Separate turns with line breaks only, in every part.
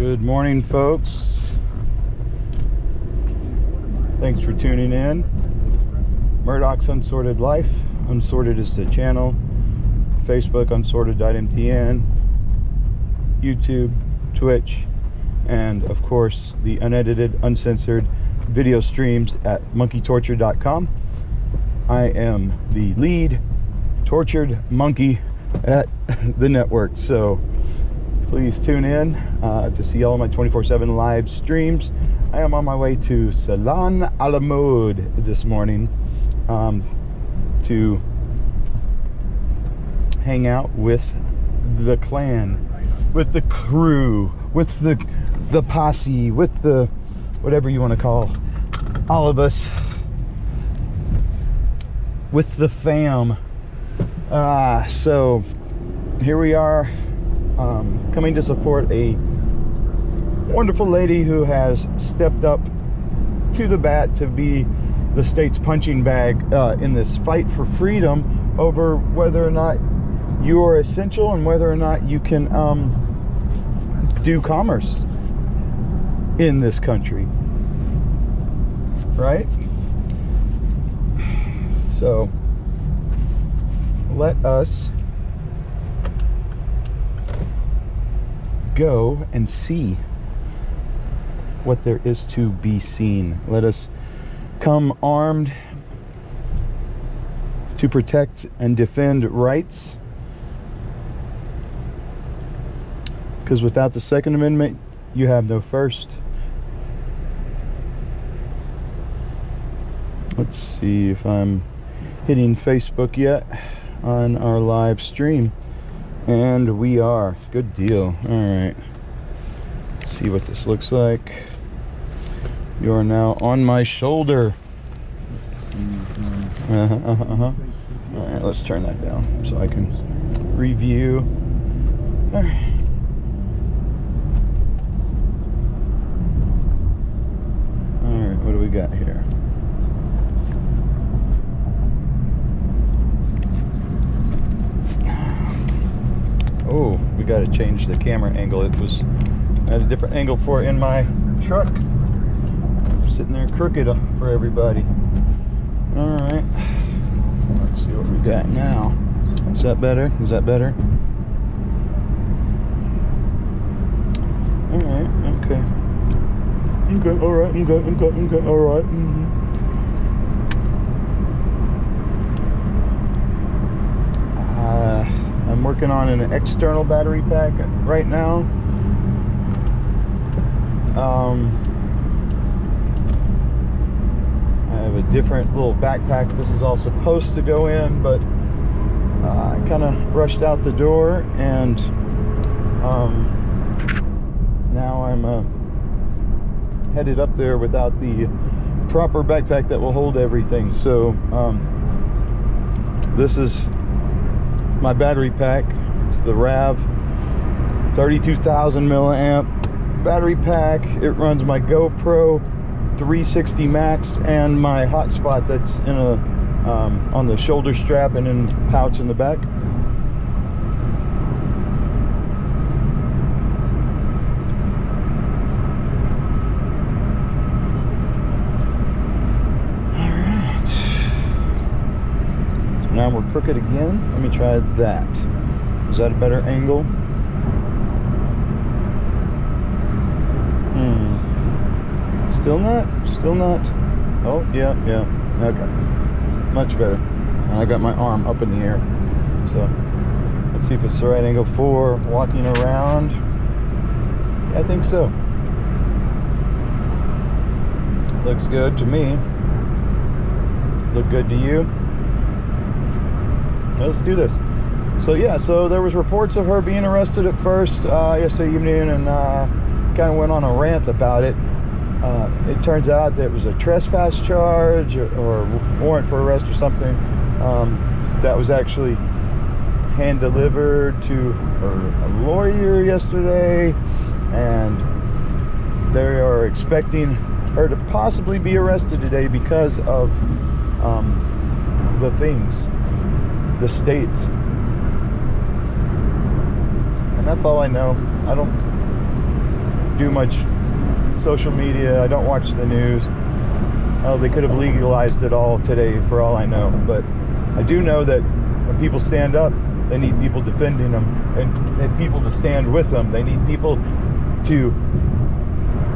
Good morning, folks. Thanks for tuning in. Murdoch's Unsorted Life. Unsorted is the channel. Facebook, unsorted.mtn. YouTube, Twitch, and of course the unedited, uncensored video streams at monkeytorture.com. I am the lead tortured monkey at the network, so please tune in to see all my 24/7 live streams. I am on my way to Salon a la Mode this morning to hang out with the clan, with the crew, with the posse, with the whatever you want to call all of us, with the fam. So here we are, coming to support a wonderful lady who has stepped up to the bat to be the state's punching bag in this fight for freedom over whether or not you are essential and whether or not you can do commerce in this country, right? So let us go and see what there is to be seen. Let us come armed to protect and defend rights, because without the Second Amendment you have no First. Let's see if I'm hitting Facebook yet on our live stream, and we are. Good deal. All right, let's see what this looks like. You are now on my shoulder. All right, let's turn that down so I can review. All right. What do we got here? Oh, we got to change the camera angle. I had a different angle for it in my truck. I'm sitting there crooked for everybody. All right. Let's see what we got now. Is that better? Is that better? All right. Okay. Okay. All right. Okay. All right. I'm working on an external battery pack right now. I have a different little backpack this is all supposed to go in, but I kind of rushed out the door, and now I'm headed up there without the proper backpack that will hold everything. So this is my battery pack. It's the RAV 32,000 milliamp battery pack. It runs my GoPro 360 Max and my hotspot that's in a on the shoulder strap and in pouch in the back. Now we're crooked again. Let me try that. Is that a better angle? Still not? Still not? Oh, yeah. Okay. Much better. And I got my arm up in the air. So, let's see if it's the right angle for walking around. I think so. Looks good to me. Look good to you? Let's do this. So yeah, so there was reports of her being arrested at first yesterday evening, and kind of went on a rant about it. It turns out that it was a trespass charge or warrant for arrest or something that was actually hand delivered to a lawyer yesterday, and they are expecting her to possibly be arrested today because of the things, the state. And that's all I know. do much social media. I don't watch the news. They could have legalized it all today for all I know, but I do know that when people stand up, they need people defending them, and they need people to stand with them. They need people to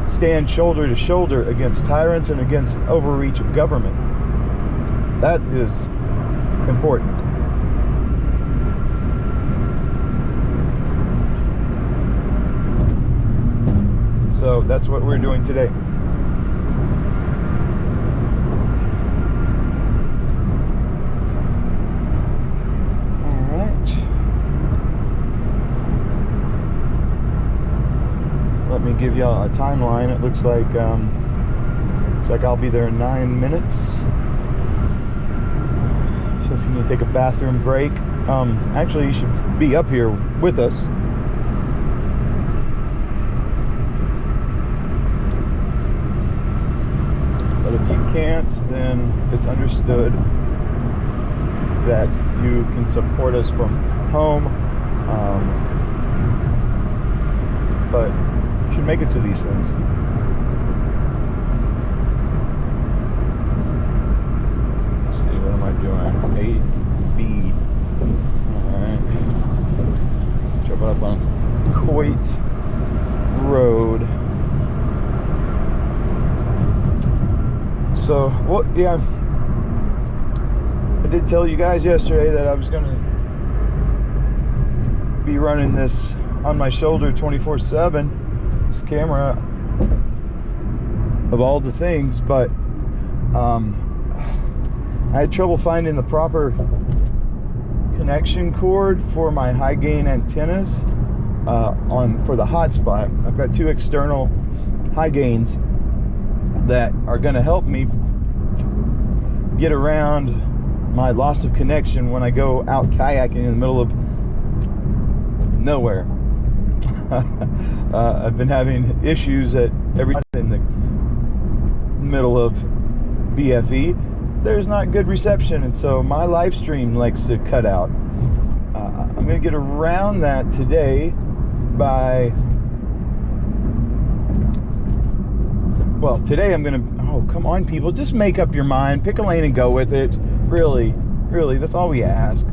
stand shoulder to shoulder against tyrants and against overreach of government. That is important. So that's what we're doing today. All right. Let me give y'all a timeline. It looks like I'll be there in 9 minutes. So if you need to take a bathroom break, actually you should be up here with us. But if you can't, then it's understood that you can support us from home. But you should make it to these things. Let's see, what am I doing? 8B. Alright. Jumping up on Coit Road. So, well, yeah, I did tell you guys yesterday that I was going to be running this on my shoulder 24/7, this camera, of all the things, but I had trouble finding the proper connection cord for my high gain antennas for the hotspot. I've got two external high gains that are going to help me get around my loss of connection when I go out kayaking in the middle of nowhere. I've been having issues at every time in the middle of BFE. There's not good reception, and so my LifeStream likes to cut out. I'm going to get around that today by... Well, today I'm going to... Oh, come on, people. Just make up your mind. Pick a lane and go with it. Really, really, that's all we ask.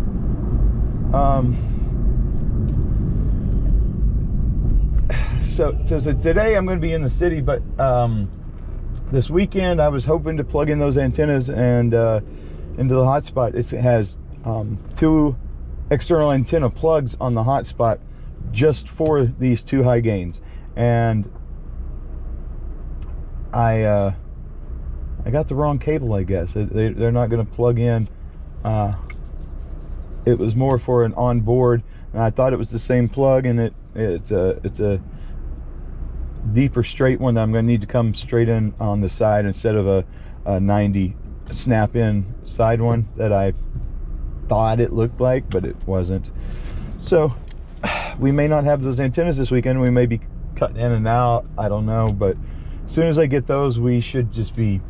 So today I'm going to be in the city, but this weekend I was hoping to plug in those antennas and into the hotspot. It has two external antenna plugs on the hotspot just for these two high gains, and I got the wrong cable, I guess. They're not going to plug in. It was more for an onboard, and I thought it was the same plug, and it's a deeper straight one that I'm going to need to come straight in on the side instead of a 90 snap in side one that I thought it looked like, but it wasn't. So we may not have those antennas this weekend. We may be cutting in and out, I don't know, but as soon as I get those, we should just be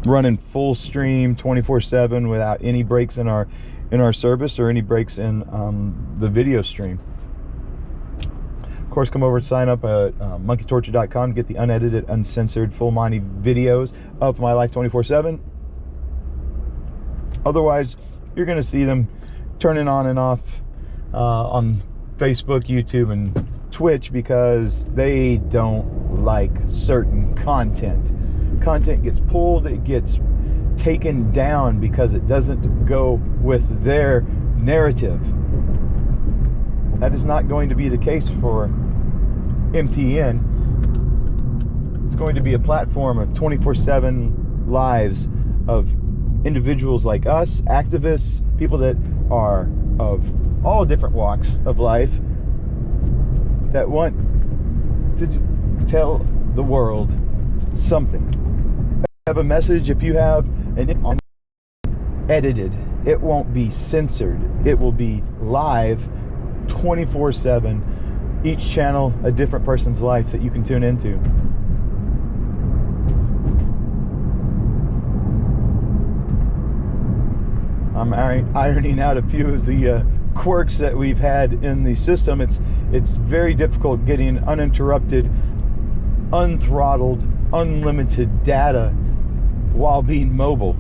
running full stream 24/7 without any breaks in our service or any breaks in the video stream. Of course, come over and sign up at monkeytorture.com to get the unedited, uncensored, full Monty videos of my life 24/7. Otherwise, you're going to see them turning on and off on Facebook, YouTube, and Twitch because they don't like certain content. Content gets pulled, it gets taken down because it doesn't go with their narrative. That is not going to be the case for MTN. It's going to be a platform of 24/7 lives of individuals like us, activists, people that are of all different walks of life that want to tell the world something. Have a message. If you have an edited, it won't be censored. It will be live 24/7. Each channel a different person's life that you can tune into. I'm ironing out a few of the quirks that we've had in the system. It's very difficult getting uninterrupted unthrottled, unlimited data while being mobile.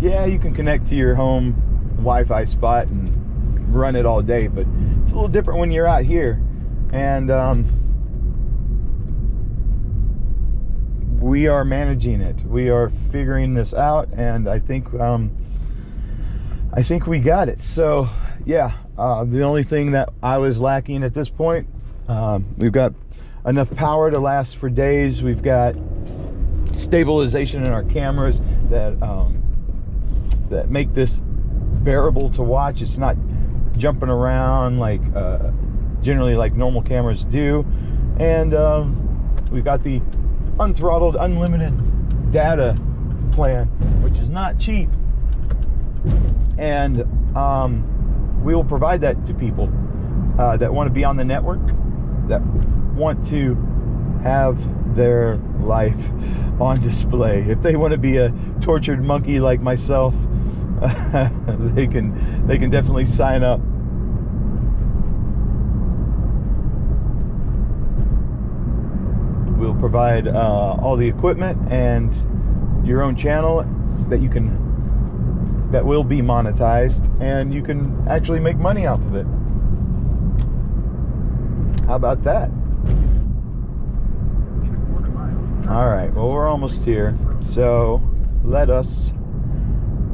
Yeah, you can connect to your home Wi-Fi spot and run it all day, but it's a little different when you're out here. And we are managing it. We are figuring this out, and I think we got it. So yeah, the only thing that I was lacking at this point, we've got enough power to last for days. We've got stabilization in our cameras that that make this bearable to watch. It's not jumping around like generally like normal cameras do. And we've got the unthrottled, unlimited data plan, which is not cheap. And we will provide that to people that want to be on the network, that want to have their life on display. If they want to be a tortured monkey like myself, they can definitely sign up. We'll provide all the equipment and your own channel that will be monetized, and you can actually make money off of it. How about that? All right, well, we're almost here, so let us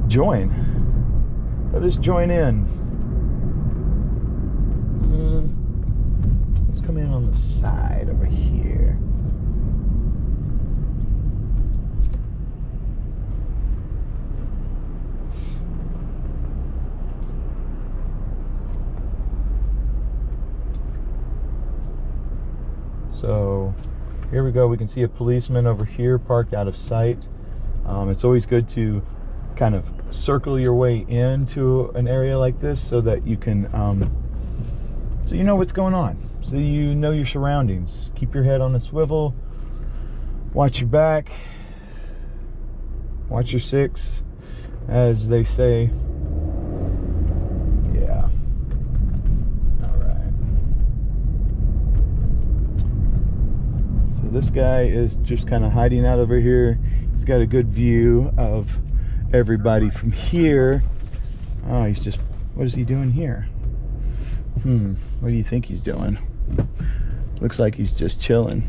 join. Let us join in. Let's come in on the side over here. So here we go. We can see a policeman over here parked out of sight. It's always good to kind of circle your way into an area like this so that you can so you know what's going on, so you know your surroundings. Keep your head on a swivel, watch your back, watch your six, as they say. Yeah. All right. So this guy is just kind of hiding out over here. He's got a good view of everybody from here. Oh, he's just, what is he doing here? What do you think he's doing? Looks like he's just chilling.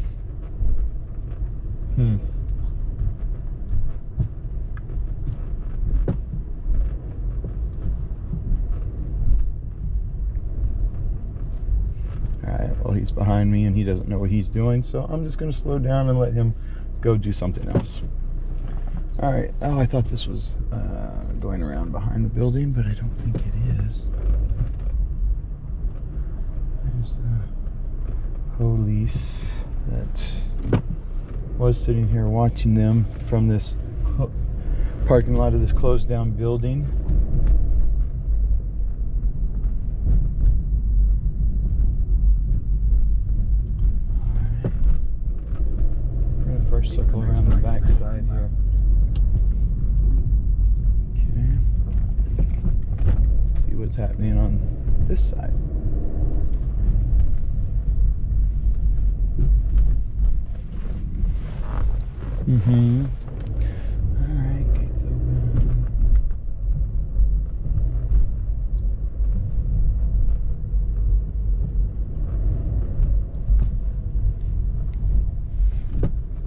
Alright, well, he's behind me and he doesn't know what he's doing, so I'm just going to slow down and let him go do something else. Alright, oh, I thought this was going around behind the building, but I don't think it is. There's the police that was sitting here watching them from this parking lot of this closed down building. Alright. We're going to first circle around the back side here. See what's happening on this side. Alright, gates open.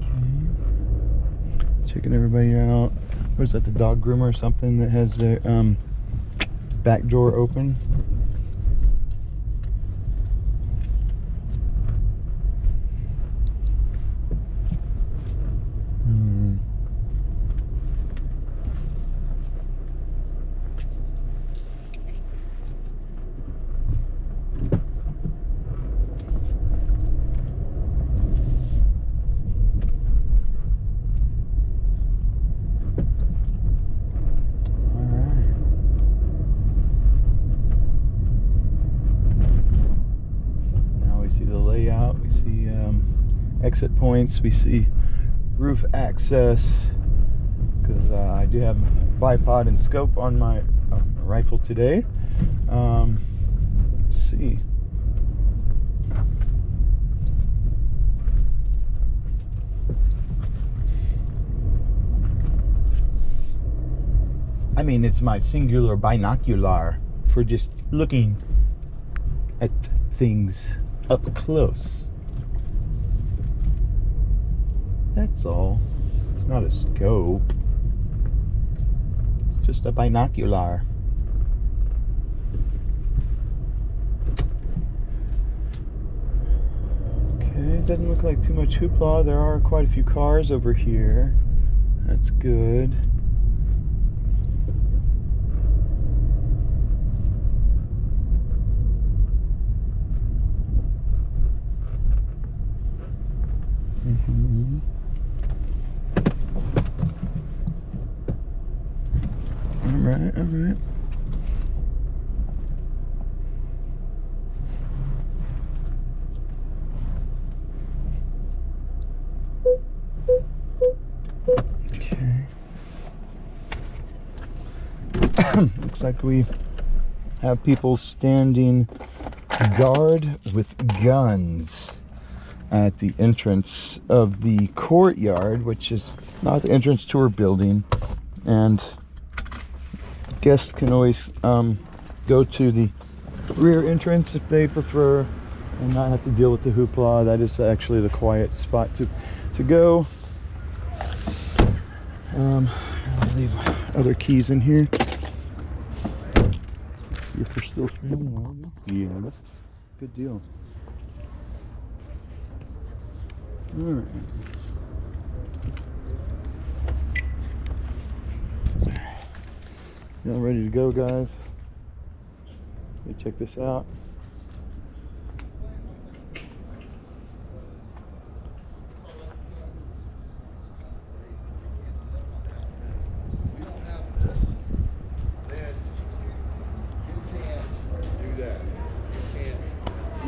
Okay. Checking everybody out. What is that, the dog groomer or something that has their back door open? We see exit points, we see roof access, because I do have bipod and scope on my rifle today. Let's see. I mean, it's my singular binocular for just looking at things up close. That's all. It's not a scope. It's just a binocular. Okay, it doesn't look like too much hoopla. There are quite a few cars over here. That's good. All right. Okay. Looks like we have people standing guard with guns at the entrance of the courtyard, which is not the entrance to our building, and guests can always go to the rear entrance if they prefer and not have to deal with the hoopla. That is actually the quiet spot to go. I'll leave my other keys in here. Let's see if we're still streaming. Yeah, good deal. All right. Y'all ready to go, guys? Let me check this out.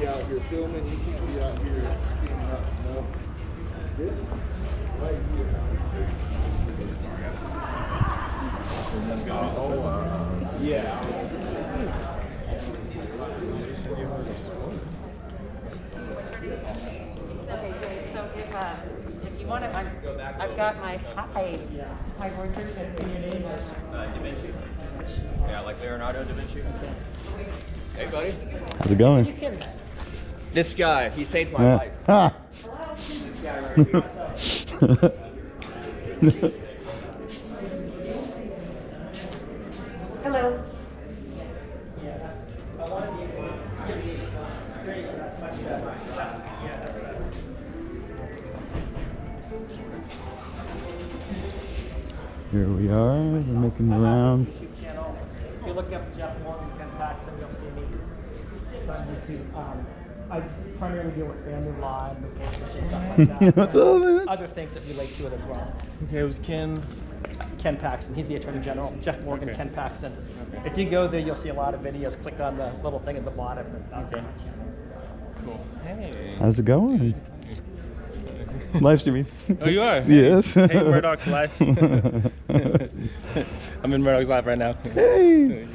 Out here filming, you can't be out here speeding up. No. This right here. So sorry. Yeah.
Okay, Jay, so if you want to, I've got my portrait and your name is
Da Vinci. Yeah, like Leonardo da Vinci. Hey, buddy.
How's it going?
This guy, he saved my life.
Ah.
This guy right here.
hello.
Here we are. We're making the rounds.
YouTube channel. If you look up Jeff Morgan, Ken Paxton, you'll see me. It's on YouTube. I primarily deal with family law and vacation stuff like that.
What's up, man?
Other things that relate to it as well.
Okay, it was Ken.
Ken Paxton, he's the Attorney General. Jeff Morgan,
Okay.
Ken Paxton. If you go there, you'll see a lot of videos. Click on the little thing at the bottom.
Okay. Cool. Hey.
How's it going? LifeStreaming.
Oh, you are?
Yes.
Hey, Murdoch's live. I'm in Murdoch's live right now.
Hey.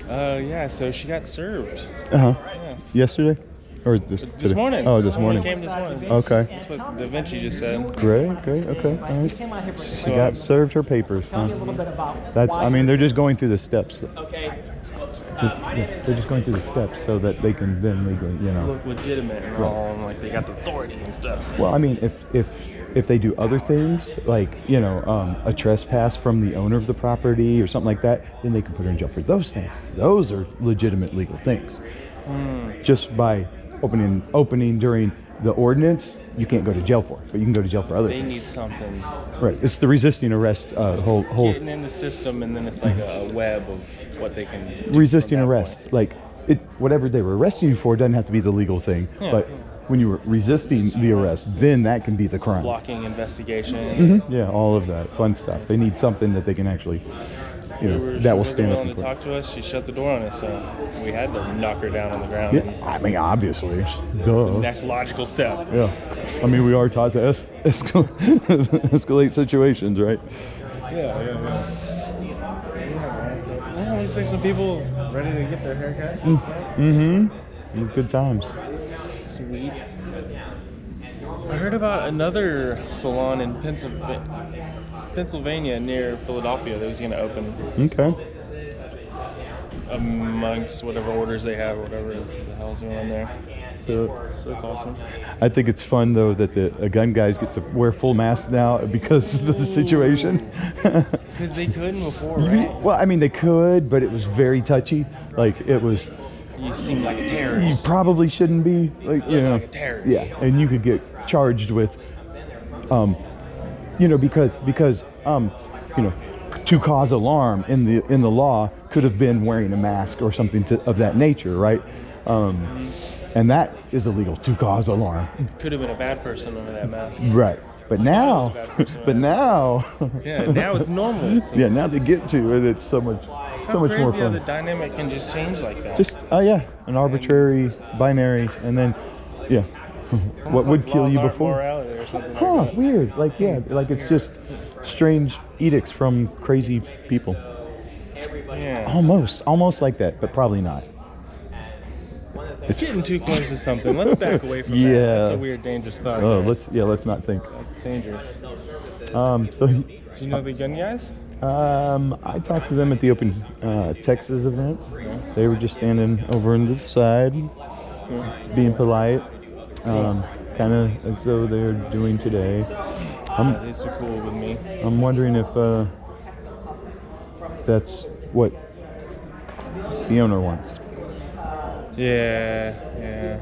Yeah, so she got served.
Uh-huh.
Yeah.
Yesterday? Or this today?
morning.
Oh, this
She
morning.
came this morning.
Okay.
That's what Da Vinci just said.
Great, okay. All
We
right.
came out here for
She got served her papers,
Tell me a
huh?
little bit about
That's,
why
I mean, they're just going through the steps.
Okay.
They're just going through the steps so that they can then legally, you know.
Look legitimate and all, and like they got the authority and stuff.
Well, I mean, if they do other things, like, you know, a trespass from the owner of the property or something like that, then they can put her in jail for those things. Those are legitimate legal things. Just by opening during the ordinance, you can't go to jail for it, but you can go to jail for other
They
things.
need something.
Right. It's the resisting arrest whole
Getting in the system, and then it's like a web of what they can do.
resisting
from that
arrest.
point.
Like whatever they were arresting you for doesn't have to be the legal thing,
Yeah.
but when you were resisting the arrest, then that can be the crime.
Blocking investigation.
Yeah, all of that fun stuff. They need something that they can actually, you know, that will stand up
willing
in
to
court.
talk to us. She shut the door on us, so we had to knock her down on the ground.
Yeah, I mean, obviously,
The
duh.
next logical step.
Yeah, I mean, we are taught to escalate situations, right?
Yeah. Looks like some people ready to get their haircuts.
It was good times.
Sweet. I heard about another salon in Pennsylvania. Pennsylvania near Philadelphia that was going to open
Okay.
amongst whatever orders they have or whatever the hell's going on there.
So
So that's awesome.
I think it's fun though that the gun guys get to wear full masks now because of the situation.
Because they couldn't before, right?
Well, I mean they could, but it was very touchy. Like it was.
You seem like a
You
terrorist.
probably shouldn't be, like, you know.
Like a terrorist.
Yeah, and you could get charged with, you know, because you know, to cause alarm in the law could have been wearing a mask or something of that nature, right? And that is illegal, to cause alarm.
Could have been a bad person under that mask.
Right. But now,
Yeah, now it's normal.
yeah, now they get to it. It's so much more
Crazy how
fun.
the dynamic can just change like that.
Just yeah, an arbitrary binary, and then yeah, what
Almost
would
like
kill
laws
you
aren't
before?
morality or something
Huh?
like that.
Weird. Like yeah, like it's just strange edicts from crazy people.
Yeah.
Almost like that, but probably not.
It's getting too close to something. Let's back away from that.
Yeah.
That's a weird, dangerous thought.
Oh,
guys.
let's not think.
That's dangerous.
So
Do you know the gun guys?
I talked to them at the Open Texas event. They were just standing over on the side, being polite, kind of as though they're doing today.
These are cool with me.
I'm wondering if that's what the owner wants.
Yeah, yeah.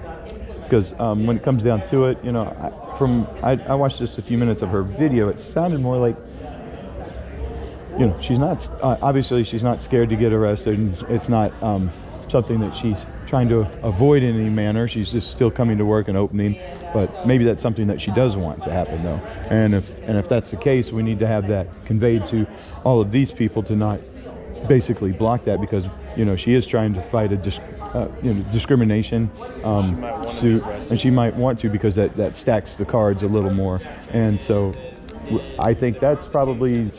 Because when it comes down to it, you know, I watched just a few minutes of her video. It sounded more like, you know, she's not obviously she's not scared to get arrested, and it's not something that she's trying to avoid in any manner. She's just still coming to work and opening, but maybe that's something that she does want to happen though. And if that's the case, we need to have that conveyed to all of these people to not basically block that, because you know she is trying to fight a discrimination suit, and she might want to, because that stacks the cards a little more. And so I think that's probably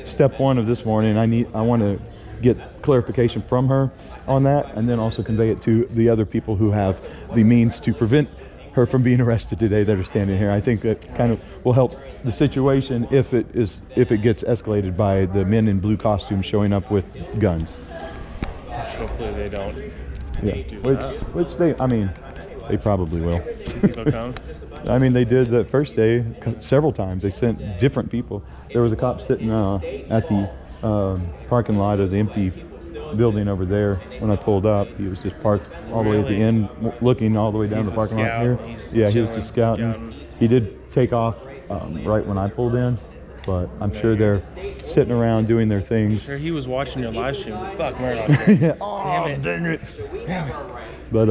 step one of this morning. I want to get clarification from her on that, and then also convey it to the other people who have the means to prevent her from being arrested today that are standing here. I think that kind of will help the situation if it gets escalated by the men in blue costumes showing up with guns.
Hopefully they don't.
Yeah, which they probably will.
They'll come.
I mean, they did the first day several times. They sent different people. There was a cop sitting at the parking lot of the empty building over there when I pulled up. He was just parked all the way at the end, looking all the way down
He's
the
a
parking lot
scout.
here.
He's
Yeah, he was
chilling,
just scouting. He did take off right when I pulled in, but I'm sure they're sitting around doing their things.
Sure, he was watching your live streams. Like, fuck, Murdoch.
Yeah.
Damn it.
Dang it. But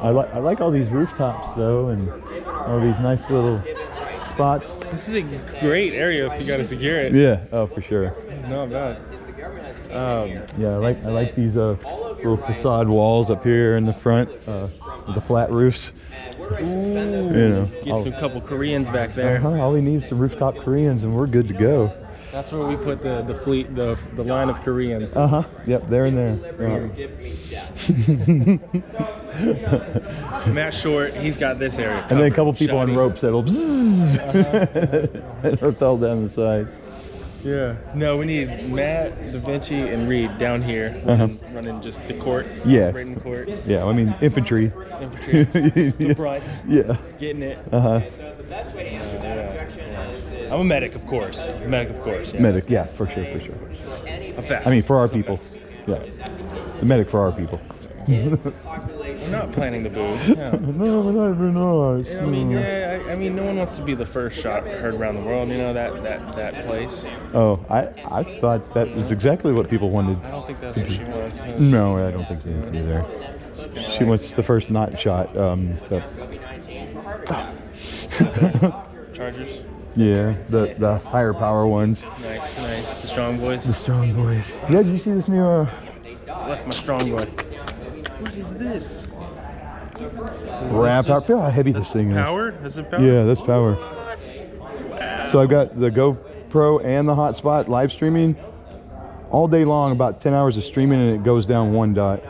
I like all these rooftops though, and all these nice little spots.
This is a great area if you gotta secure it.
Yeah, oh for sure.
This is not bad.
Yeah, I like these little facade walls up here in the front with the flat roofs. You know,
Get some couple Koreans back there.
all we need is some rooftop Koreans, and we're good to go.
That's where we put the fleet, the line of Koreans.
Yep, they're in there.
Matt Short, he's got this area covered.
And then a couple people on
Shoddy.
ropes that'll it'll tell down the side.
Yeah. No, we need Matt, Da Vinci, and Reed down here running just the court.
Yeah.
Written court.
Yeah, I mean infantry.
Infantry. The Brunts.
Yeah.
Getting it.
Uh-huh.
I'm a medic, of course. Medic, of course. Yeah.
Medic, yeah, for sure.
A fast.
I mean, for our
So
people.
fast.
Yeah. The medic for our people.
We're not planning the booze. Yeah.
No, we're not even nice.
I mean, yeah. I mean, no one wants to be the first shot heard around the world. You know that place.
Oh, I thought that was exactly what people wanted.
I don't think that's what she wants.
No, I don't think she is either. She wants the first not shot.
Chargers.
Yeah, the higher power ones.
Nice. The strong boys.
The strong boys. Yeah, did you see this new
Left my strong boy. What is this?
RAM power? Feel how heavy this thing is.
Power? Is it power?
Yeah, that's power. So I've got the GoPro and the hotspot live streaming all day long, about 10 hours of streaming, and it goes down 1 dot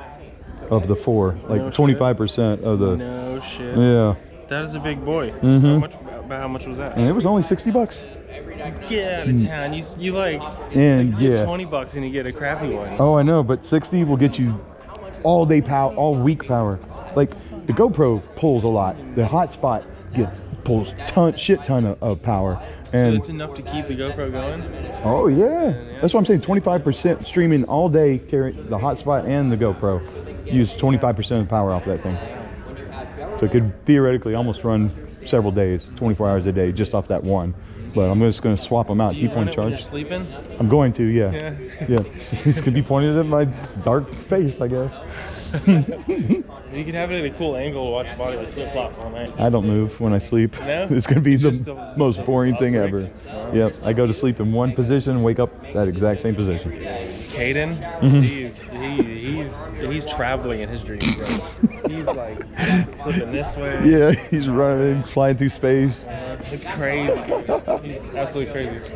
of the 4, like
No
25% of the.
No shit.
Yeah,
That is a big boy.
Mhm.
How much was that?
and it was only $60.
get out of town. You like,
And
like, you're
yeah.
$20 and you get a crappy one.
Oh, I know, but 60 will get you all day power, all week power. Like the GoPro pulls a lot. The hotspot pulls shit ton of power.
So
And
it's enough to keep the GoPro going.
oh yeah, that's what I'm saying. 25% streaming all day. Carry the hotspot and the GoPro. Use 25% of the power off that thing. So it could theoretically almost run several days, 24 hours a day, just off that one. But I'm just going to swap them out,
Do you
keep one
want it when you're
charged.
sleeping?
I'm going to, yeah.
Yeah.
Yeah. It's gonna be pointed at my dark face, I guess.
You can have it at a cool angle to watch your body like flip flops all night.
I don't move when I sleep.
No?
It's gonna be
Just
the
a-
most boring thing
outbreak.
ever. Yep. I go to sleep in one position, and wake up that exact same position.
Caden, he's traveling in his dreams, bro. He's like flipping this way.
Yeah, he's running, flying through space.
It's crazy. He's absolutely crazy.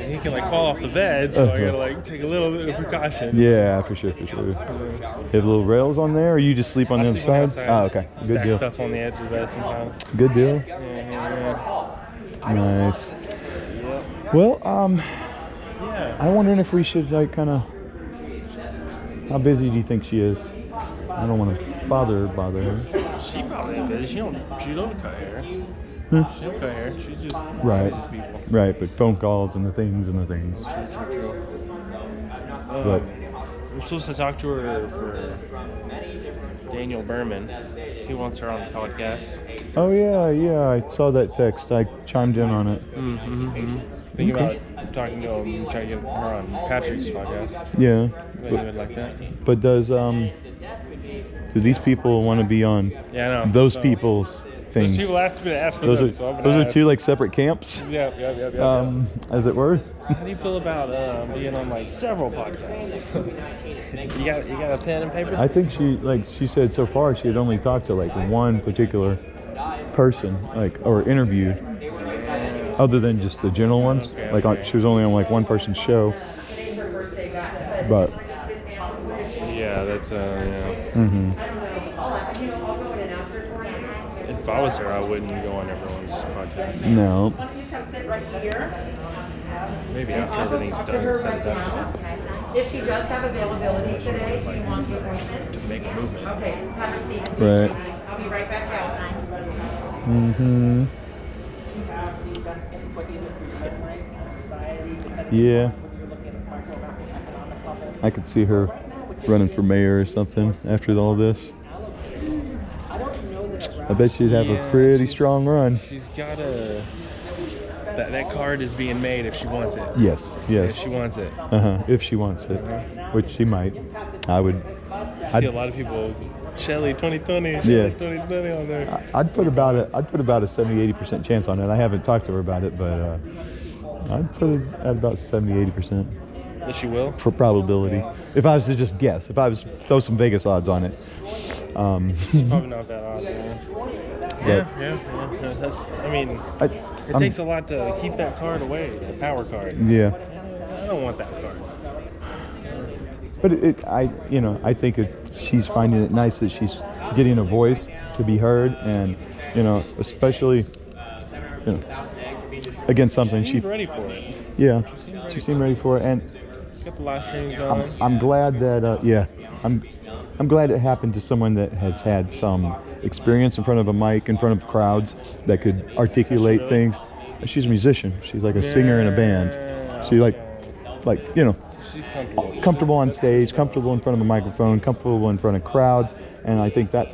And he can like fall off the bed, so I gotta like take a little bit of precaution.
Yeah, for sure, for sure. You have little rails on there, or you just sleep on
I
the other
sleep on the
side?
outside.
Oh, okay. Good
Stack
deal.
stuff on the edge of the bed sometimes.
Good deal.
Yeah.
Nice. Well,
Yeah.
I'm wondering if we should like kind of. How busy do you think she is? I don't want to bother her.
She probably ain't busy. She don't cut hair. She don't cut hair. She just
Right.
manages people.
Right, but phone calls and the things and the things.
True.
But
We're supposed to talk to her for Daniel Berman. He wants her on the podcast.
oh yeah, I saw that text. I chimed in on it.
Think about talking to him, trying to get her on Patrick's podcast.
Yeah,
But he would like that.
but do these people want to be on
Yeah, I know.
those
So,
people's things?
Those people asked me to ask for
Those
them,
are
so I'm gonna
those are
ask.
two like separate camps,
Yeah.
as it were.
So how do you feel about being on like several podcasts? you got a pen and paper?
I think she said so far she had only talked to like one particular person, like or interviewed, other than just the general ones.
Okay,
Like
okay.
she was only on like one person's show, but.
Yeah, that's yeah.
Mm-hmm.
If I was her, I wouldn't go on everyone's podcast.
No.
Maybe after everything's done, send it back to
If she does have availability today, do you want the appointment?
to make a movement.
Okay, have a seat.
Right.
I'll be right back out.
Mm-hmm. Yeah. I could see her running for mayor or something after all this. I bet she'd have a pretty strong run.
She's got a. That card is being made if she wants it.
Yes,
If
yes.
she wants it.
If she wants it, which she might. I would.
I see a lot of people. Shelly 2020. Shelly
Yeah.
2020 on there.
I'd put about a 70-80% chance on it. I haven't talked to her about it, but I'd put it at about 70-80%
That she will.
for probability. If I was to just guess, if I was to throw some Vegas odds on it.
Probably not that odd. Yeah. Yeah. That's. I mean, it takes a lot to keep that card away. The power card.
Yeah.
I don't want that card.
But I think she's finding it nice that she's getting a voice to be heard, and especially, against something
She's ready for it.
Yeah, she seemed ready for it, and
Got the live streams going.
I'm glad that I'm glad it happened to someone that has had some experience in front of a mic, in front of crowds, that could articulate things. She's a musician. She's like a singer in a band. She like
She's comfortable.
comfortable on stage, comfortable in front of a microphone, comfortable in front of crowds, and I think that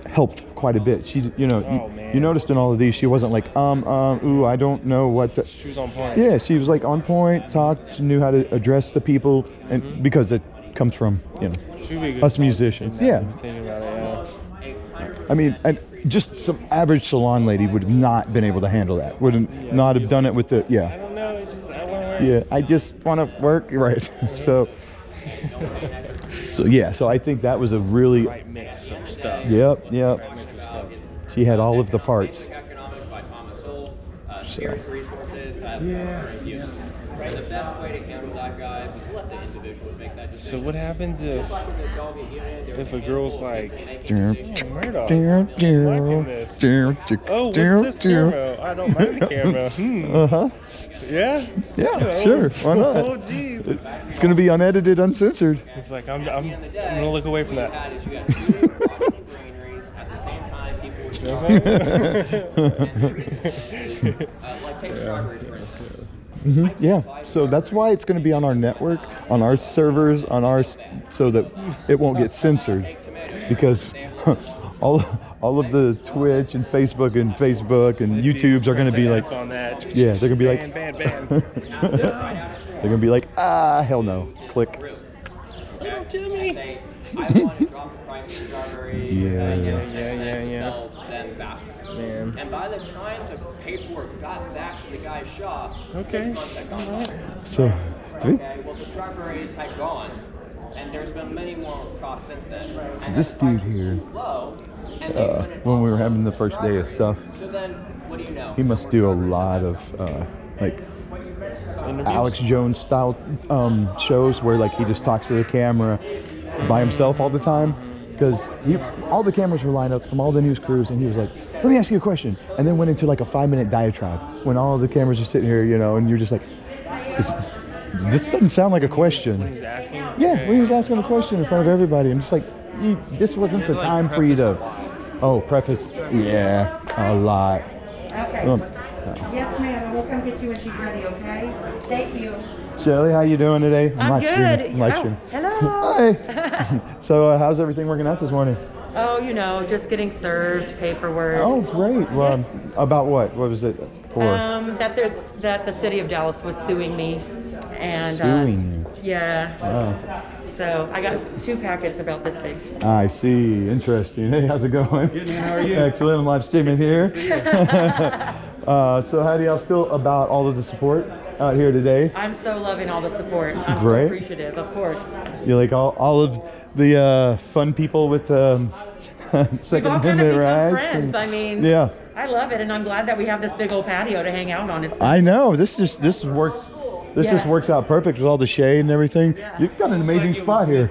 helped quite a bit. She, you noticed in all of these, she wasn't like, ooh, I don't know what to.
She was on point.
Yeah, she was like on point, talked, knew how to address the people, and because it comes from,
She would be a good
us musicians. Yeah.
Thinking about it,
I mean, and just some average salon lady would have not been able to handle that. Would not have done it with the,
I don't know. I want to work.
Yeah, I just want to work, right? So I think that was a really,
Right mix of stuff.
yep.
Right mix of stuff.
She had all of the parts. So,
So what happens if a girl's like, Murdoch, liking this. Oh, what's this camera? I don't mind the camera.
Uh-huh.
Yeah?
Yeah, sure. Why not?
Oh, jeez.
It's going to be unedited, uncensored.
It's like, I'm gonna look away from that.
Yeah, so that's why it's going to be on our network, on our servers, so that it won't get censored, because all of the Twitch and Facebook and YouTubes are going to be like, yeah, they're going to be like,
ban.
they're going to be like, hell no, click.
Little Jimmy.
Yeah.
Man.
And by the time the paperwork got back to the guy's shop,
Okay.
6 months had gone by.
So,
Okay, well the strawberries had gone, and there's been many more crops since then.
so this dude here,
Low, and they couldn't
when we were having the first day of stuff,
So then, what do you know?
he must do a lot of like Alex Jones style shows where like he just talks to the camera by himself all the time, because all the cameras were lined up from all the news crews, and he was like, let me ask you a question, and then went into like a 5-minute diatribe when all the cameras are sitting here, and you're just like, this doesn't sound like a question.
When he was asking?
Yeah, when he was asking a question in front of everybody, I'm just like, this wasn't the time for you to preface. Yeah, a lot.
Okay. Yes, ma'am. We'll come get you when she's ready, okay? Thank you.
Shelly, how you doing today?
I'm good.
LifeStream.
Hello.
Hi. So how's everything working out this morning?
Oh, just getting served paperwork.
Oh, great. Well, about what? What was it for?
That the city of Dallas was suing me, and
Suing you?
yeah.
Oh,
So I got 2 packets about this big.
I see. Interesting. Hey, how's it going?
Good, man. How are you?
Excellent. I'm live streaming here. So how do y'all feel about all of the support out here today?
I'm so loving all the support. I'm
Great.
so appreciative, of course.
You like all of the fun people with Second
We've all kind of
Amendment
become
rights?
friends. I mean,
Yeah.
I love it, and I'm glad that we have this big old patio to hang out on. It's
I know. This works. This just works out perfect with all the shade and everything. You've got an amazing spot here.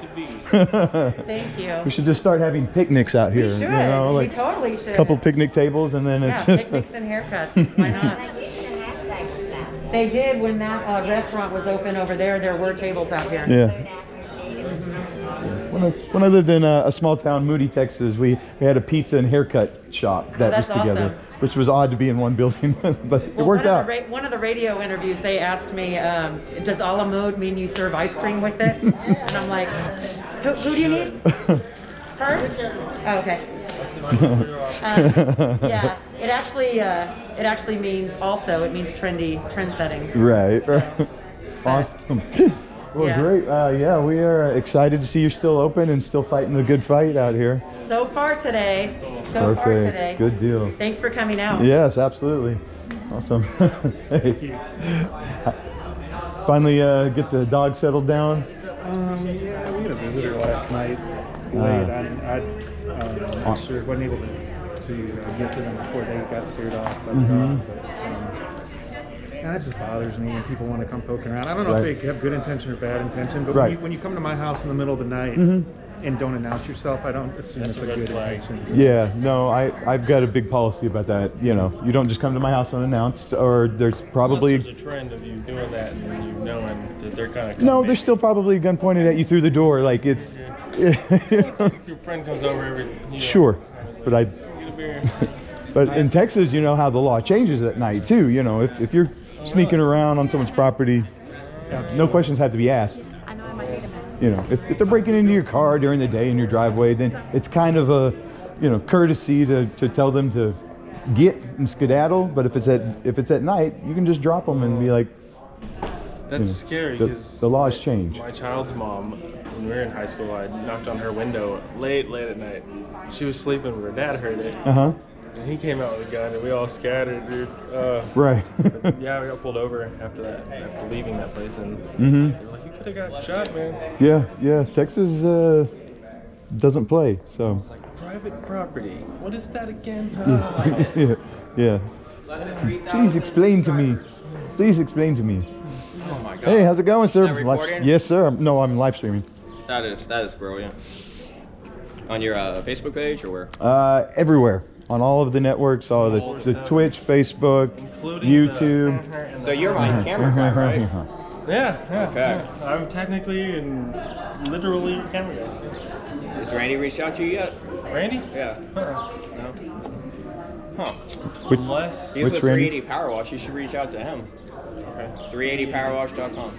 Thank you.
We should just start having picnics out here.
We should.
Like
we totally should.
a couple picnic tables, and then it's
picnics and haircuts. Why not? They did when that restaurant was open over there. There were tables out here.
yeah. When I lived in a small town, Moody, Texas, we had a pizza and haircut shop that was
that's
together,
awesome.
which was odd to be in one building, but it worked out.
One of the radio interviews, they asked me, does a la mode mean you serve ice cream with it? And I'm like, who do you need? Her? Oh, okay. Yeah, it actually means it means trendy, trend setting.
Right. Awesome. Well,
Yeah.
great. Yeah, we are excited to see you're still open and still fighting the good fight out here.
So far today.
Perfect. Good deal.
Thanks for coming out.
Yes, absolutely. Awesome. Hey. Finally get the dog settled down.
Yeah, we had a visitor last night. Late. I not sure, wasn't able to get to them before they got scared off by the dog. But that just bothers me when people want to come poking around. I don't know if they have good intention or bad intention, but when you come to my house in the middle of the night and don't announce yourself, I don't assume it's a good intention.
Yeah, no, I've got a big policy about that. You don't just come to my house unannounced, or there's probably
Unless there's a trend of you doing that and you knowing that they're kind of
no, there's still probably a gun pointed at you through the door. Like it's
if your friend comes over
sure, but I
go get a beer.
but in Texas, you know how the law changes at night too. If you're sneaking around on someone's property, no questions have to be asked.
I know I might need a minute.
If they're breaking into your car during the day in your driveway, then it's kind of a courtesy to tell them to get and skedaddle. But if it's at night, you can just drop them and be like,
That's scary because
the laws change.
my child's mom, when we were in high school, I knocked on her window late at night. She was sleeping, but her dad heard it. And he came out with a gun, and we all scattered, dude.
Right.
But yeah, we got pulled over after that, after leaving that place, and they were like, "You could have got shot, man."
Yeah. Texas doesn't play, so.
It's like private property. What is that again?
Yeah. Please explain to me.
Oh my god.
Hey, how's it going, sir?
Is that recording?
Yes, sir. No, I'm live streaming.
That is brilliant. On your Facebook page or where?
Everywhere. on all of the networks, all the Twitch, Facebook,
Including
YouTube.
So you're my camera guy, right?
Yeah.
Okay.
I'm technically and literally a camera guy.
Has Randy reached out to you yet?
Randy?
Yeah.
Uh-uh.
No. Huh.
Which-
Unless.
He's
Which
with
Randy?
380 Power Wash. You should reach out to him.
Okay.
380powerwash.com.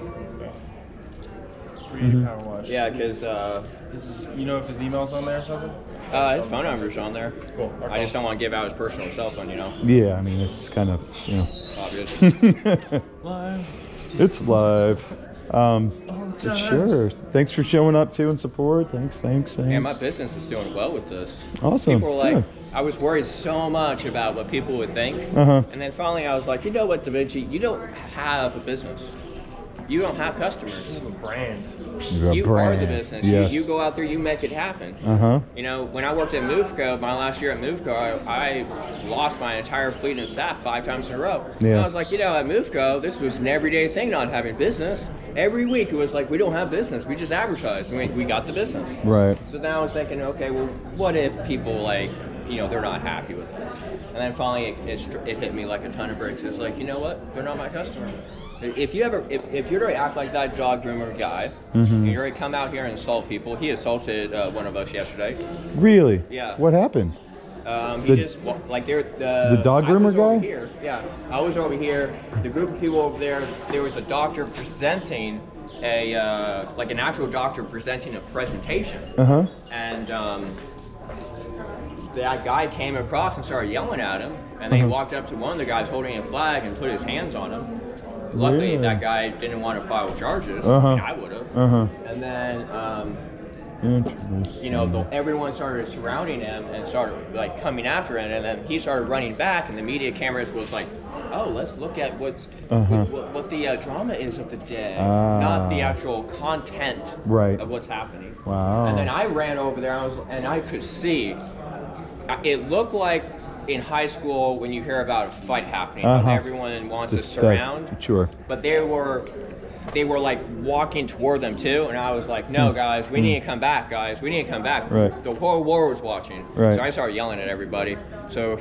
380 Power Wash.
Yeah, because
You know if his email's on there or something?
his phone number's on there.
Cool.
I just don't want to give out his personal cell phone, you know.
Yeah, I mean, it's kind of, you know.
Obvious.
Live.
It's live. Sure. Thanks for showing up too and support. Thanks.
Yeah, my business is doing well with this.
Awesome.
People were like,
Good.
I was worried so much about what people would think.
Uh-huh.
And then finally I was like, you know what, Da Vinci, you don't have a business. You don't have customers.
You have a brand.
You're a
You
brand.
are the business.
Yes.
You go out there, you make it happen.
Uh-huh.
You know, when I worked at MoveCo, my last year at MoveCo, I lost my entire fleet and staff 5 times in a row.
Yeah.
And I was like, you know, at MoveCo, this was an everyday thing not having business. Every week it was like, we don't have business, we just advertise, and we got the business.
Right.
So then I was thinking, okay, well, what if people like, you know, they're not happy with it? And then finally it hit me like a ton of bricks. It's like, you know what, they're not my customer. If you're to act like that dog groomer guy,
Mm-hmm.
you're to come out here and insult people. He assaulted one of us yesterday.
Really?
Yeah.
What happened?
He just like the
dog
I was
groomer
over
guy?
Here. Yeah, I was over here. The group of people over there. There was a doctor presenting like an actual doctor presenting a presentation.
Uh-huh.
And that guy came across and started yelling at him, and then he walked up to one of the guys holding a flag and put his hands on him. Luckily,
Really?
that guy didn't want to file charges.
Uh-huh.
I mean, I would have.
Uh-huh.
And then,
Interesting.
you know, everyone started surrounding him and started like coming after him, and then he started running back, and the media cameras was like, "Oh, let's look at what the drama is of the day, not the actual content
Right.
of what's happening."
Wow.
And then I ran over there, and I could see. It looked like in high school when you hear about a fight happening, when everyone wants to surround.
Sure.
But they were like walking toward them too, and I was like, "No, guys, we need to come back, guys. We need to come back."
Right.
The whole world was watching.
Right.
So I started yelling at everybody. So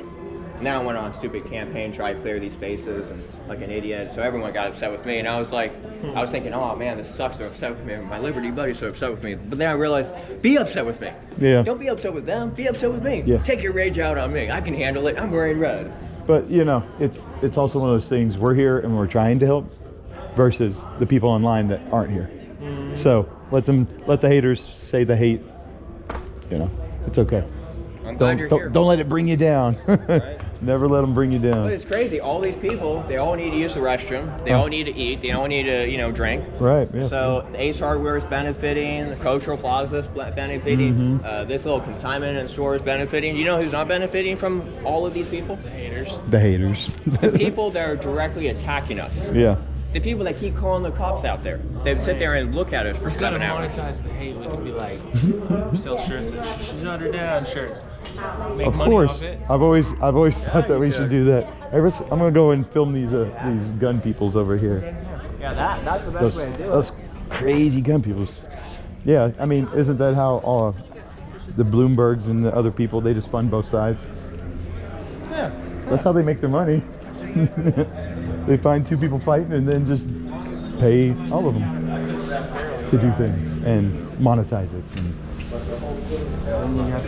then I went on a stupid campaign, try to clear these spaces, and like an idiot. So everyone got upset with me, and I was like, I was thinking, oh man, this sucks. They're upset with me. My Liberty buddies are upset with me. But then I realized, be upset with me.
Yeah.
Don't be upset with them. Be upset with me.
Yeah.
Take your rage out on me. I can handle it. I'm wearing red.
But you know, it's also one of those things. We're here and we're trying to help, versus the people online that aren't here. So let the haters say the hate. You know, it's okay.
I'm glad you're here.
Don't let it bring you down.
Right.
Never let them bring you
But
down.
it's crazy. All these people, they all need to use the restroom. They all need to eat. They all need to, you know, drink.
Right. Yeah.
So the Ace Hardware is benefiting. The Cultural Plaza is benefiting. This little consignment and store is benefiting. You know who's not benefiting from all of these people?
The haters.
The haters.
The people that are directly attacking us.
Yeah.
The people that keep calling the cops out there. They sit there and look at us for
Instead
7
of
hours.
monetize the hate, we could be like, sell shirts and shut her down shirts. Make
Of
money
course.
off it.
I've always thought that we should do that. I'm gonna go and film these gun peoples over here.
Yeah, that's the best way to do it.
Those crazy gun peoples. Yeah, I mean, isn't that how the Bloombergs and the other people, they just fund both sides?
Yeah.
That's how they make their money. They find 2 people fighting and then just pay all of them to do things and monetize it.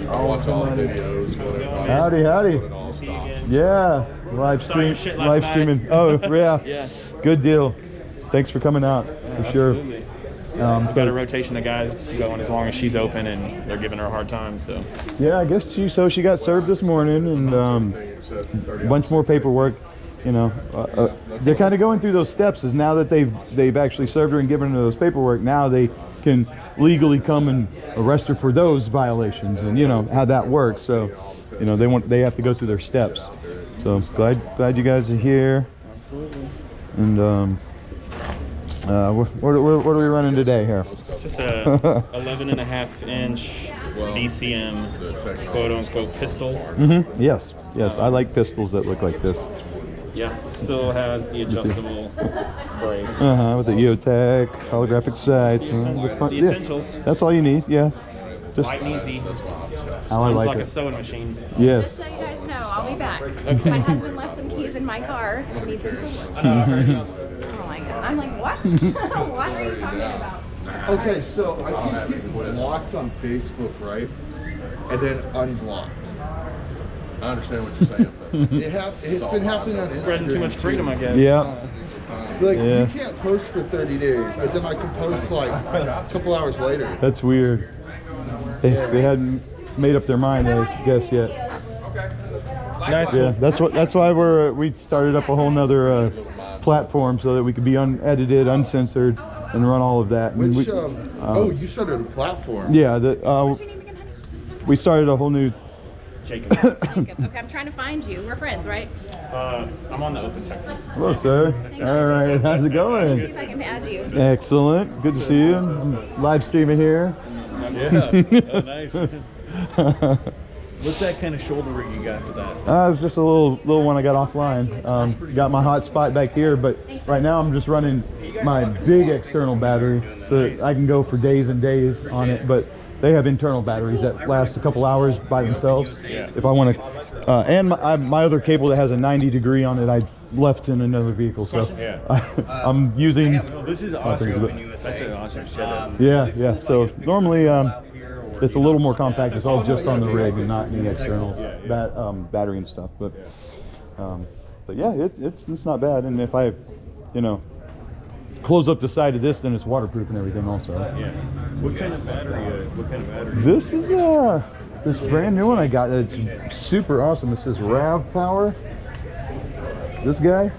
I watch all the videos. When it
Howdy.
when it all stops.
Yeah, live
Saw your shit last night.
streaming. Oh, yeah.
Yeah.
Good deal. Thanks for coming out, for sure.
Absolutely. We've got a rotation of guys going as long as she's open, and they're giving her a hard time. So
Yeah, I guess she got served this morning, and a bunch more paperwork. You know, they're kind of going through those steps. Is now that they've actually served her and given her those paperwork, now they can legally come and arrest her for those violations, and you know how that works. So, you know, they have to go through their steps. So glad you guys are here.
absolutely.
And what are we running today here?
It's just a 11.5-inch BCM quote unquote pistol.
Mm-hmm. Yes. I like pistols that look like this.
Yeah, still has the adjustable brace.
With the EOTech holographic sights.
The essentials.
That's all you need. Yeah. Just
Light and easy.
how I
Runs
like
like a
it.
sewing machine.
Yes.
So you guys know, I'll be back. My husband left some keys in my car. Needs them. Oh my God. I'm like, what? What are you talking about?
Okay, so I keep getting blocked on Facebook, right? And then unblocked.
I understand what you're saying, but
It's been happening on Instagram.
Spreading too much freedom, I guess.
Yeah.
Like,
Yeah.
you can't post for 30 days, but then I can post like a couple hours later.
That's weird. They hadn't made up their mind, I guess, yet.
Nice.
Yeah, that's why we started up a whole nother platform so that we could be unedited, uncensored, and run all of that. And
Which,
we,
you started a platform.
yeah,
What's your name again, honey?
we started a whole new.
Jacob.
Jacob. Okay, I'm trying to find you. We're friends, right?
I'm on the Open Texas.
Hello, sir. All right, how's it
See
going?
if I can add you.
Excellent. Good to see you. I'm live streaming here.
Yeah. Oh, nice. What's that kind of shoulder rig you got for that?
It was just a little one I got offline. Got my hot spot back here, but right now I'm just running my big external battery so that I can go for days and days on it. But they have internal batteries that last a couple hours by themselves. If I want to, and my other cable that has a 90-degree on it, I left in another vehicle, so I'm using.
This is awesome. That's an awesome setup.
Yeah. So normally it's a little more compact. It's all just on the rig and not any external battery and stuff. But yeah, it's not bad. And if I, close up the side of this, then it's waterproof and everything also.
Yeah. What kind of battery?
This is this brand new one I got. It's super awesome. It says RAV Power. This guy,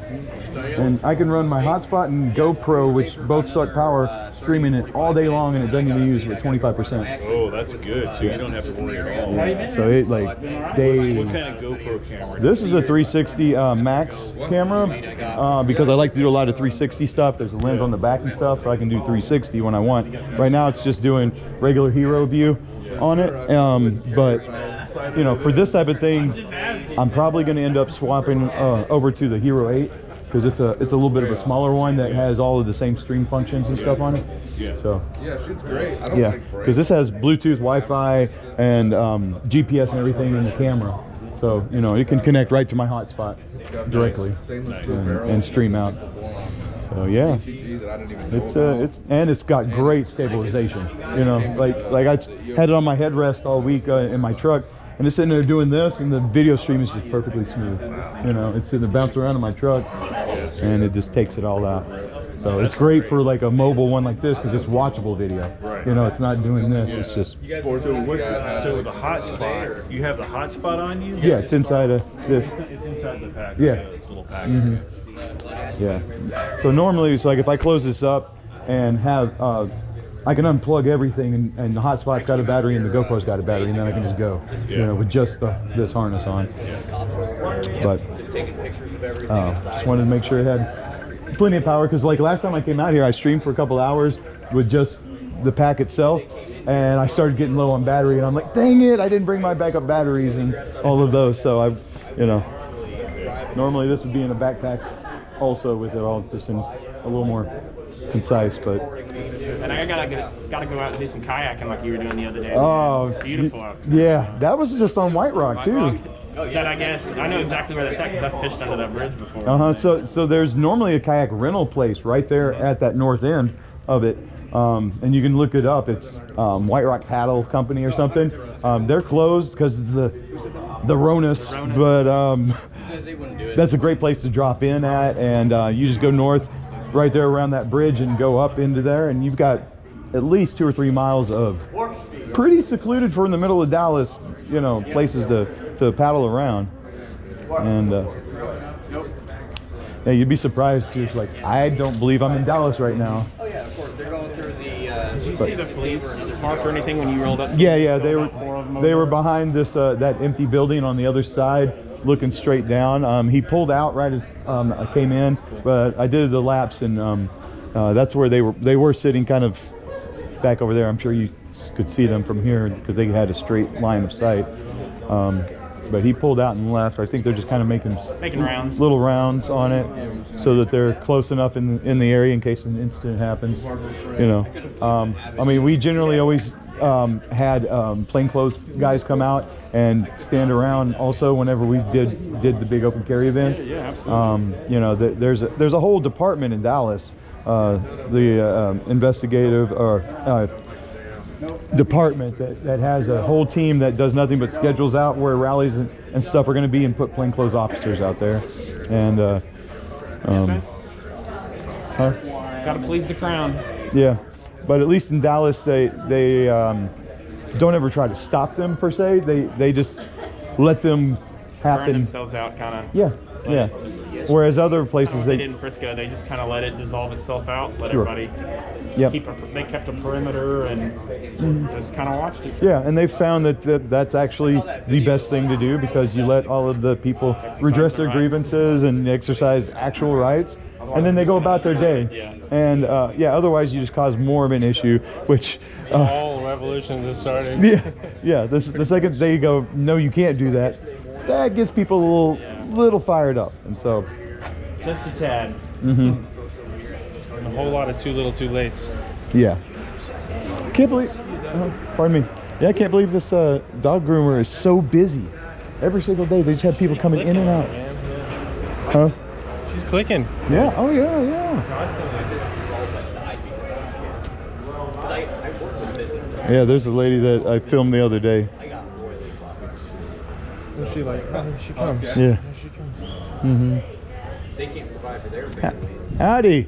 and I can run my hotspot and GoPro, which both suck power, streaming it all day long, and it doesn't even use with 25%.
Oh, that's good. So you don't have to worry at all.
So it like
What kind of GoPro camera?
This is a 360 max camera because I like to do a lot of 360 stuff. There's a lens on the back and stuff, so I can do 360 when I want. Right now it's just doing regular hero view on it, but for this type of thing, I'm probably going to end up swapping over to the Hero 8 because it's a little bit of a smaller one that has all of the same stream functions and stuff on it. So
Yeah, shit's great. I don't like
because this has Bluetooth, Wi-Fi, and GPS and everything in the camera. So it can connect right to my hotspot directly and stream out. So yeah, it's got great stabilization. Like I had it on my headrest all week in my truck, and it's sitting there doing this, and the video stream is just perfectly smooth. It's sitting there bouncing around in my truck, and it just takes it all out. So it's great for like a mobile one like this because it's watchable video. It's not doing this. It's just.
So the hotspot, you have the hotspot on you?
Yeah, it's inside of this.
It's inside the pack.
Yeah.
This little pack.
Yeah. So normally it's like if I close this up and have, I can unplug everything and the hotspot's got a battery and the GoPro's got a battery, and then I can just go, with just this harness on. But just wanted to make sure it had plenty of power because like last time I came out here, I streamed for a couple hours with just the pack itself, and I started getting low on battery, and I'm like, dang it, I didn't bring my backup batteries and all of those. So normally this would be in a backpack also with it all just in a little more concise, but.
And I gotta go out and do some kayaking like you were doing the other day.
Oh,
It's beautiful out.
Yeah, that was just on White Rock too.
Is that, I guess, I know exactly where that's at because I fished under that bridge before.
So there's normally a kayak rental place right there at that north end of it, and you can look it up. It's White Rock Paddle Company or something. They're closed because of the Ronus, but that's a great place to drop in at, and you just go north right there around that bridge and go up into there, and you've got at least 2 or 3 miles of pretty secluded for in the middle of Dallas, places to paddle around. And yeah, you'd be surprised too. It's like, I don't believe I'm in Dallas right now.
Oh yeah, of course. They're going through the.
Did you see the police parked or anything when you rolled up?
Yeah, they were behind this that empty building on the other side, looking straight down. He pulled out right as I came in, but I did the laps, and that's where they were sitting, kind of back over there. I'm sure you could see them from here because they had a straight line of sight. But he pulled out and left. I think they're just kind of making
rounds,
little rounds on it, so that they're close enough in the area in case an incident happens. I mean, we generally always had plainclothes guys come out and stand around also whenever we did the big open carry event.
Yeah, absolutely.
You know, there's a whole department in Dallas, the investigative or department that has a whole team that does nothing but schedules out where rallies and stuff are going to be and put plainclothes officers out there. And
Gotta please the crown.
yeah, but at least in Dallas they don't ever try to stop them per se. They just let them happen.
Burn themselves out, kind of.
Yeah, yeah. Whereas other places
They did in Frisco. They just kind of let it dissolve itself out. Let
Sure.
everybody
Yep.
they kept a perimeter and just kind of watched it.
Yeah, and they found that's actually the best thing to do, because you let all of the people redress their grievances and exercise actual rights, and then they go about their day.
Yeah.
And yeah, otherwise you just cause more of an issue, which
All revolutions are starting.
yeah. The second they go, no, you can't do that, that gets people a little fired up, and so.
Just a tad.
Mm-hmm.
And a whole lot of too little, too lates.
Yeah. Can't believe. Pardon me. Yeah, I can't believe this dog groomer is so busy. Every single day, they just have people coming in and out.
Man, yeah.
Huh?
She's clicking.
Yeah. Oh yeah, yeah. Yeah, there's a lady that I filmed the other day.
Is she like? Oh, here she comes.
Yeah.
Here she comes.
Mm-hmm.
They can't provide for their families.
Howdy.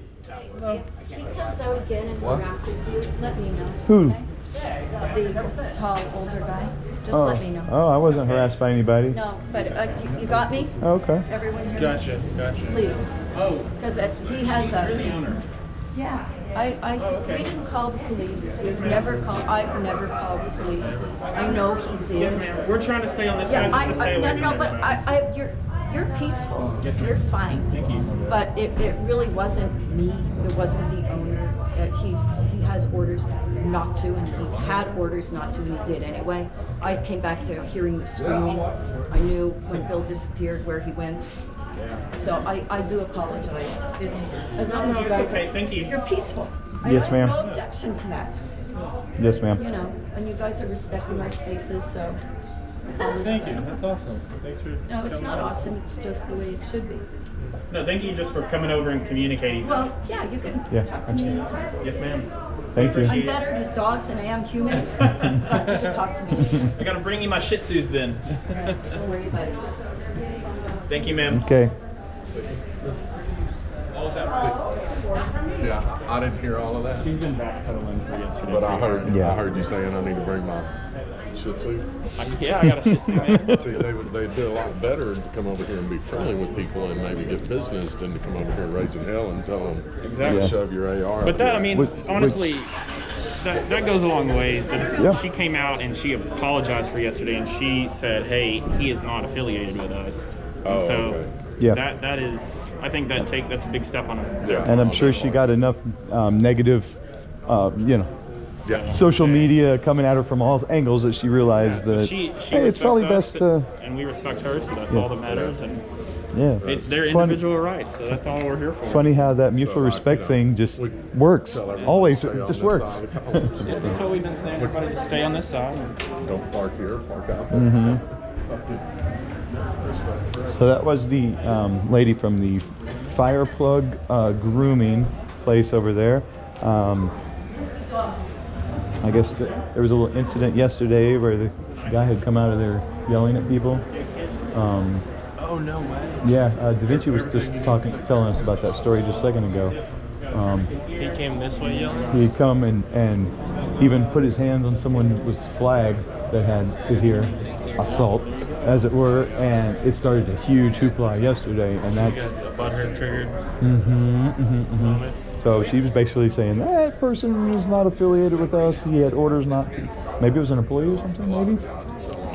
If he comes out again and harasses you, let me know.
Who?
Okay? The tall, older guy. Just let me know.
Oh, I wasn't harassed by anybody.
No, but you got me?
Oh, okay.
Everyone here?
Gotcha.
Please.
Oh.
Because he has a...
The owner.
Yeah. We didn't call the police. I've never called the police. I know he did.
Yes, ma'am. We're trying to stay on this
Yeah,
side just to stay away
no,
from
but
everybody.
you're peaceful.
Yes, ma'am.
You're fine.
Thank you.
But it really wasn't me. It wasn't the owner. He has orders not to, and he had orders not to, and he did anyway. I came back to hearing the screaming. I knew when Bill disappeared where he went. So I do apologize. It's as long as you guys.
It's okay. Thank you.
You're peaceful.
Yes,
I have
ma'am.
no objection to that.
Yes, ma'am.
You know, and you guys are respecting our spaces, so.
Thank you. That's awesome. Thanks for.
No, it's not awesome. It's just the way it should be.
No, thank you just for coming over and communicating.
Well, yeah, you can talk to me anytime.
Yes, ma'am.
Thank you.
I'm better with dogs than I am humans, but you can talk to me.
I gotta bring you my Shih Tzus then.
Right, don't worry about it. Just.
Thank you, ma'am.
Okay.
Yeah, I didn't hear all of that.
She's been backpedaling for yesterday.
But I heard
Yeah.
I heard you saying I need to bring my Shih Tzu.
Yeah, I got a Shih Tzu, man.
See, they'd do a lot better to come over here and be friendly with people and maybe get business than to come over here raising hell and tell them
Exactly.
to shove your AR.
But
up
that,
here.
I mean, honestly, that goes a long ways. But
Yeah.
she came out and she apologized for yesterday, and she said, "Hey, he is not affiliated with us."
Oh,
so
okay.
Yeah.
that is, I think that's a big step on her.
Yeah.
And I'm sure she got enough negative,
Yeah.
social media coming at her from all angles that she realized that
She
hey, it's probably
respects
best
us,
to
and we respect her, so that's all that matters. And it's their
Fun-
individual rights, so that's all we're here for.
Funny how that mutual respect thing just works.
tell everyone
Always,
to stay
it
on
just
this
works.
side of the column.
Yeah, that's what we've been saying. Everybody just stay on this side.
Don't park here, park out there.
Mm-hmm. So that was the lady from the fire plug grooming place over there. I guess there was a little incident yesterday where the guy had come out of there yelling at people.
Oh no way!
Yeah, Da Vinci was just telling us about that story just a second ago.
He came this way yelling.
He'd come and even put his hands on someone's flag that had it here, assault, as it were, and it started a huge hoopla yesterday, and that's.
Butthurt triggered.
So she was basically saying that person is not affiliated with us. He had orders not to. Maybe it was an employee or something. Maybe.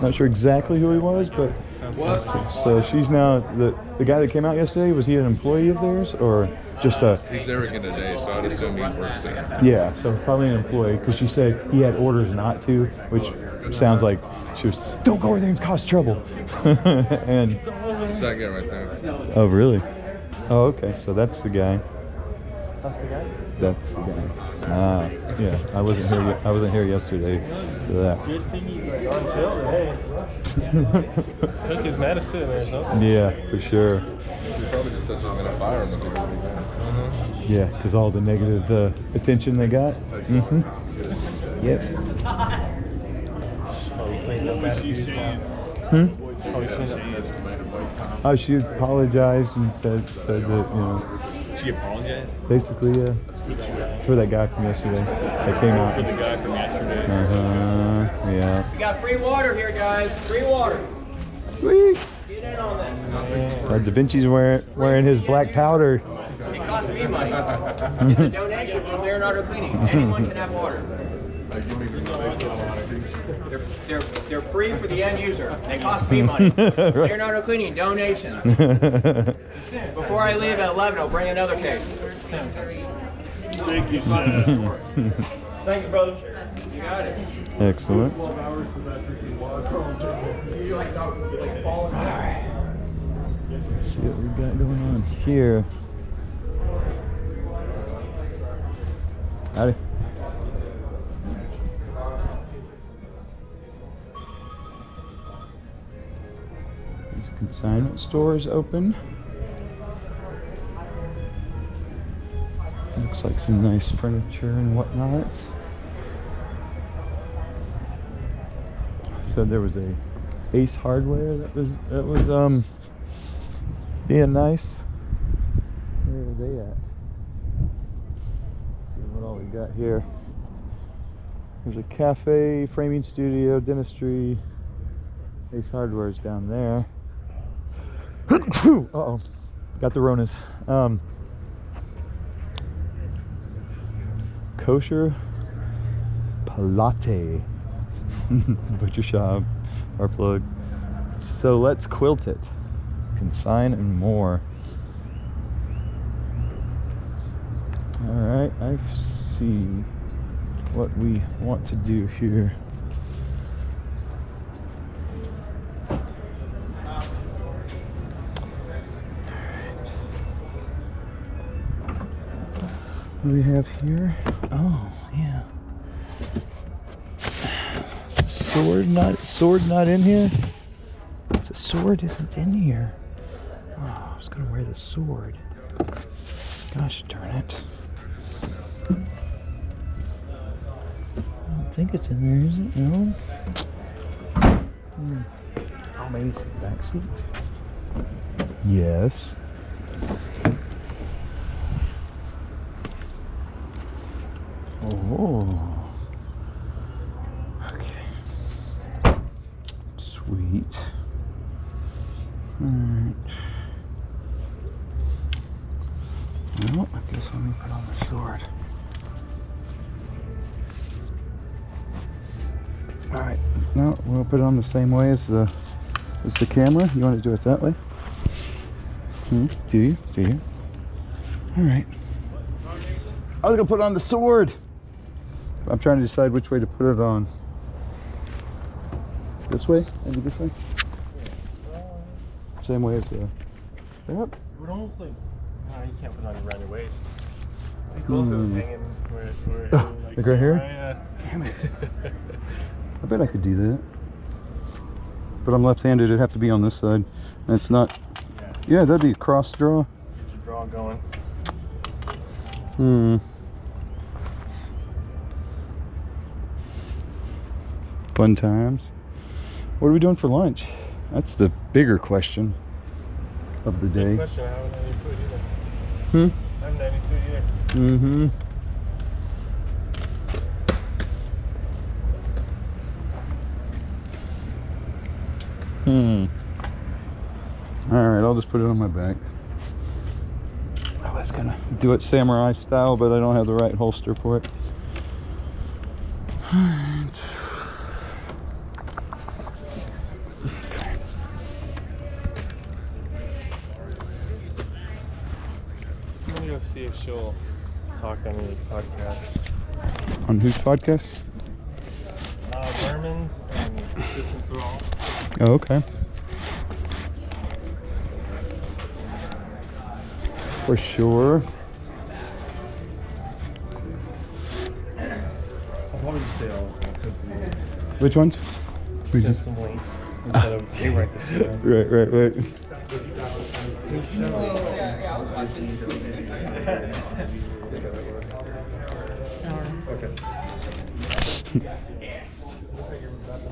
Not sure exactly who he was, but. So she's now the guy that came out yesterday. Was he an employee of theirs or just a?
He's there again today, so I'd assume he works there.
Yeah, so probably an employee, because she said he had orders not to, which sounds like she was, don't go over there and cause trouble. And
It's that guy right there.
oh, really? Oh, okay, so that's the guy.
That's the guy?
That's the guy. Ah, yeah. I wasn't here. I wasn't here yesterday for that.
Good thing he's like on pill. Hey, took his medicine or something.
Yeah, for sure.
He probably just said something in a fire and the people would be there.
Yeah, because all the negative attention they got. Mm-hmm. Yep.
Oh, you playing that bad abuse now?
Hmm?
Oh, you shouldn't have.
Estimated wait time.
Oh, she apologized and said that, you know,
She apologized
basically, for that guy from yesterday that came out.
for the guy from yesterday.
Yeah.
We got free water here, guys. Free water.
Sweet.
Get in on that.
Da Vinci's wearing his black powder.
It cost me money. It's a donation from Leonardo Cleaning. Anyone can have water. They're free for the end user. They cost me money. Leonardo Cleaning donations. Before I leave at 11, I'll bring another case.
Thank you, sir.
Thank you, brother. You got it.
Excellent.
hours for that drinking water.
Alright. Let's see what we got going on here. Howdy. These consignment stores open. Looks like some nice furniture and whatnot. Said there was a Ace Hardware that was being nice. Where are they at? Let's see what all we got here. There's a cafe, framing studio, dentistry. Ace Hardware's down there. Uh-oh. Got the Ronas. Kosher Palate. Butcher shop, our plug. So let's quilt it. Consign and more. Alright, I see what we want to do here. What do we have here? Oh, yeah. Sword not in here? The sword isn't in here. Oh, I was gonna wear the sword. Gosh darn it. I don't think it's in there, is it? No? Oh, maybe it's the back seat. Yes. Oh. Sweet. Alright. Well, I guess let me put on the sword. Alright. No, we'll put it on the same way as the camera. You want to do it that way? Do you? Do you? Alright. I was gonna put on the sword. I'm trying to decide which way to put it on. This way? Maybe this way? Same way as the strap?
It would almost like, no, you can't put it on around your waist. It'd be cool if it was hanging where it like
like right here?
Yeah.
Damn it. I bet I could do that. But I'm left-handed, it'd have to be on this side. And it's not. Yeah, that'd be a cross draw.
Get your draw going.
Fun times. What are we doing for lunch? That's the bigger question of the day.
Good question. I haven't had any food either. I haven't had any food either.
Alright, I'll just put it on my back. I was gonna do it samurai style, but I don't have the right holster for it. Alright.
I'm gonna go see if she'll talk on any podcast.
On whose podcast?
Berman's and This Enthrall.
Oh, okay. For sure.
sale.
Which ones?
Send some links instead of hey, write this down.
Right.
Okay.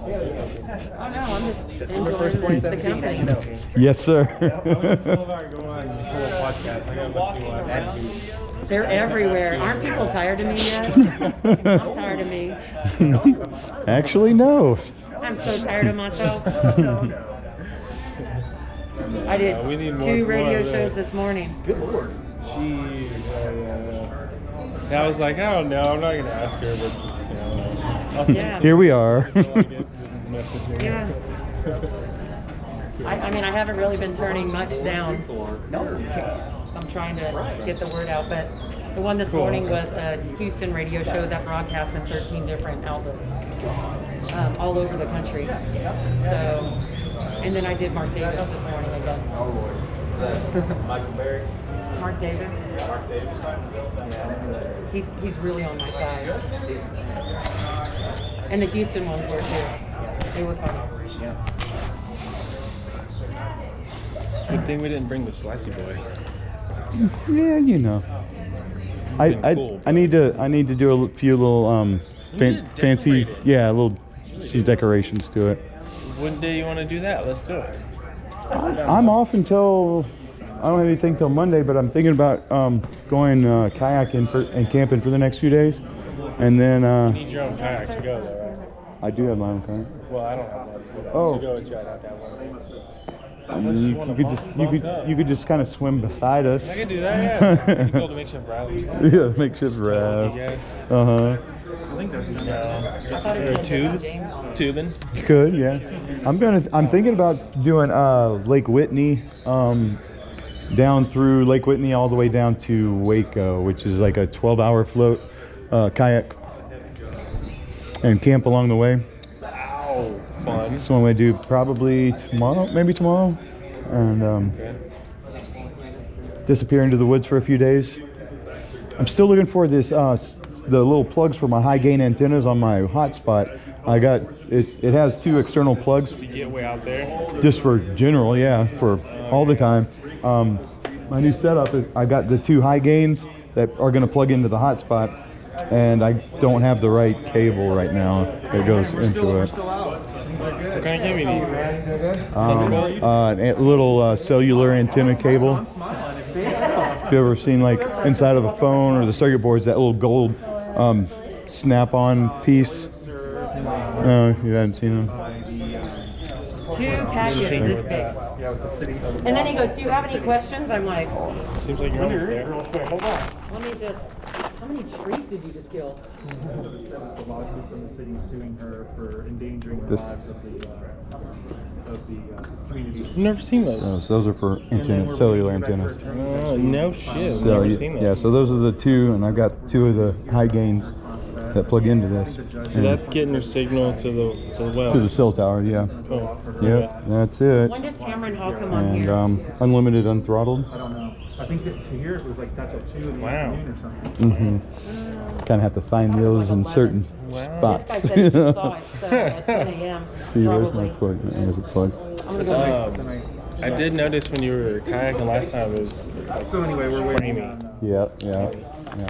Oh no, I'm just
September
enjoying
1st,
the
2017, as you
company.
know.
Yes, sir.
They're everywhere. Aren't people tired of me yet? I'm tired of me.
Actually, no.
I'm so tired of myself. I did
we need more-
2
more
radio
of
shows
this.
this morning.
Good Lord.
Jeez. And I was like, I don't know. I'm not gonna ask her, but you know, I'll
Yeah.
Here we are.
message her.
Yeah. I mean, I haven't really been turning much down.
No, you can't.
So I'm trying to get the word out. But the one this morning was a Houston radio show that broadcasts in 13 different outlets all over the country. So, and then I did Mark Davis this morning again.
Michael Berry.
Mark Davis. He's really on my side. And the Houston ones were too. They were fun.
Good thing we didn't bring the slicey boy.
Yeah, you know. I need to do a few little fancy, yeah, some decorations to it.
What day you want to do that? Let's do it.
I'm off until I don't have anything till Monday, but I'm thinking about going kayaking and camping for the next few days, and then
You need your own kayak to go though, right?
I do have my own kayak.
Well, I don't have one.
Oh.
To go with you, I'd have to have one.
You could just kind of swim beside us.
I could do that, yeah. You could build a makeshift raft.
Yeah, makeshift raft.
I
think there's
just a tubing.
You could, yeah. I'm thinking about doing Lake Whitney, down through Lake Whitney all the way down to Waco, which is like a 12-hour float, kayak, and camp along the way.
Wow, fun.
That's one way to do probably tomorrow, and disappear into the woods for a few days. I'm still looking for this, the little plugs for my high gain antennas on my hotspot. I got it. It has 2 external plugs.
To get way out there.
Just for general, yeah, for all the time. My new setup, I got the 2 high gains that are going to plug into the hotspot, and I don't have the right cable right now that goes into it.
What kind of cable you need?
A little cellular antenna cable. If you ever seen like inside of a phone or the circuit boards, that little gold snap-on piece. No, you haven't seen them.
2 packets this big. And then he goes, "Do you have any questions?" I'm like,
Seems like you're almost there.
"Hold on. Let me just. How many trees did you just kill?"
That was the lawsuit from the city suing her for endangering the lives of the community.
I've never seen those.
Those are for antennas, cellular antennas.
No shit. I've
So
never seen those.
yeah, so those are the 2, and I've got 2 of the high gains that plug into this.
So that's getting your signal to the well.
To the cell tower, yeah.
Cool.
Yep, that's it.
When does Cameron Hall come on
And
here?
unlimited unthrottled.
I don't know. I think that to here it was like not till 2 in the afternoon or something.
Kind of have to find those in certain spots.
This guy said he just saw it, so at 10 a.m.
See, there's my
probably.
plug. There's a plug.
I'm gonna go.
I did notice when you were kayaking last time, it was like,
So anyway, we're waiting
framing.
on.
Yep.
I don't know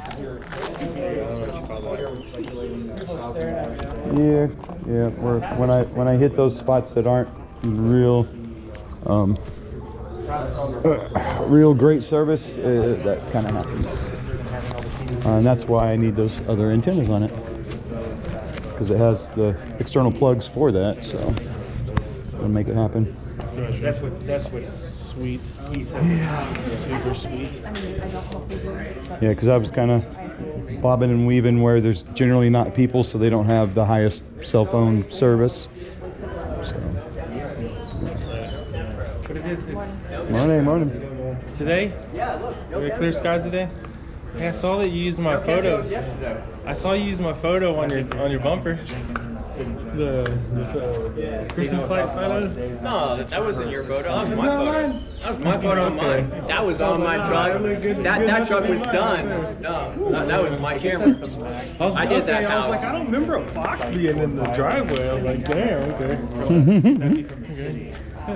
what you call that.
Yeah. When I hit those spots that aren't real, real great service, that kind of happens, and that's why I need those other antennas on it, because it has the external plugs for that. So it'll make it happen.
That's what sweet. Super sweet.
Yeah, because I was kind of bobbing and weaving where there's generally not people, so they don't have the highest cell phone service. So.
But it is. It's
Morning.
today. We have clear skies today. Hey, I saw that you used my photo. I saw you use my photo on your bumper. The Christmas lights photo?
No, that wasn't your photo. That was my photo. That was my photo of mine. That was on my truck. That truck was done. No, that was my camera. I did that house.
I was like, I don't remember a box being in the driveway. I was like, damn, okay.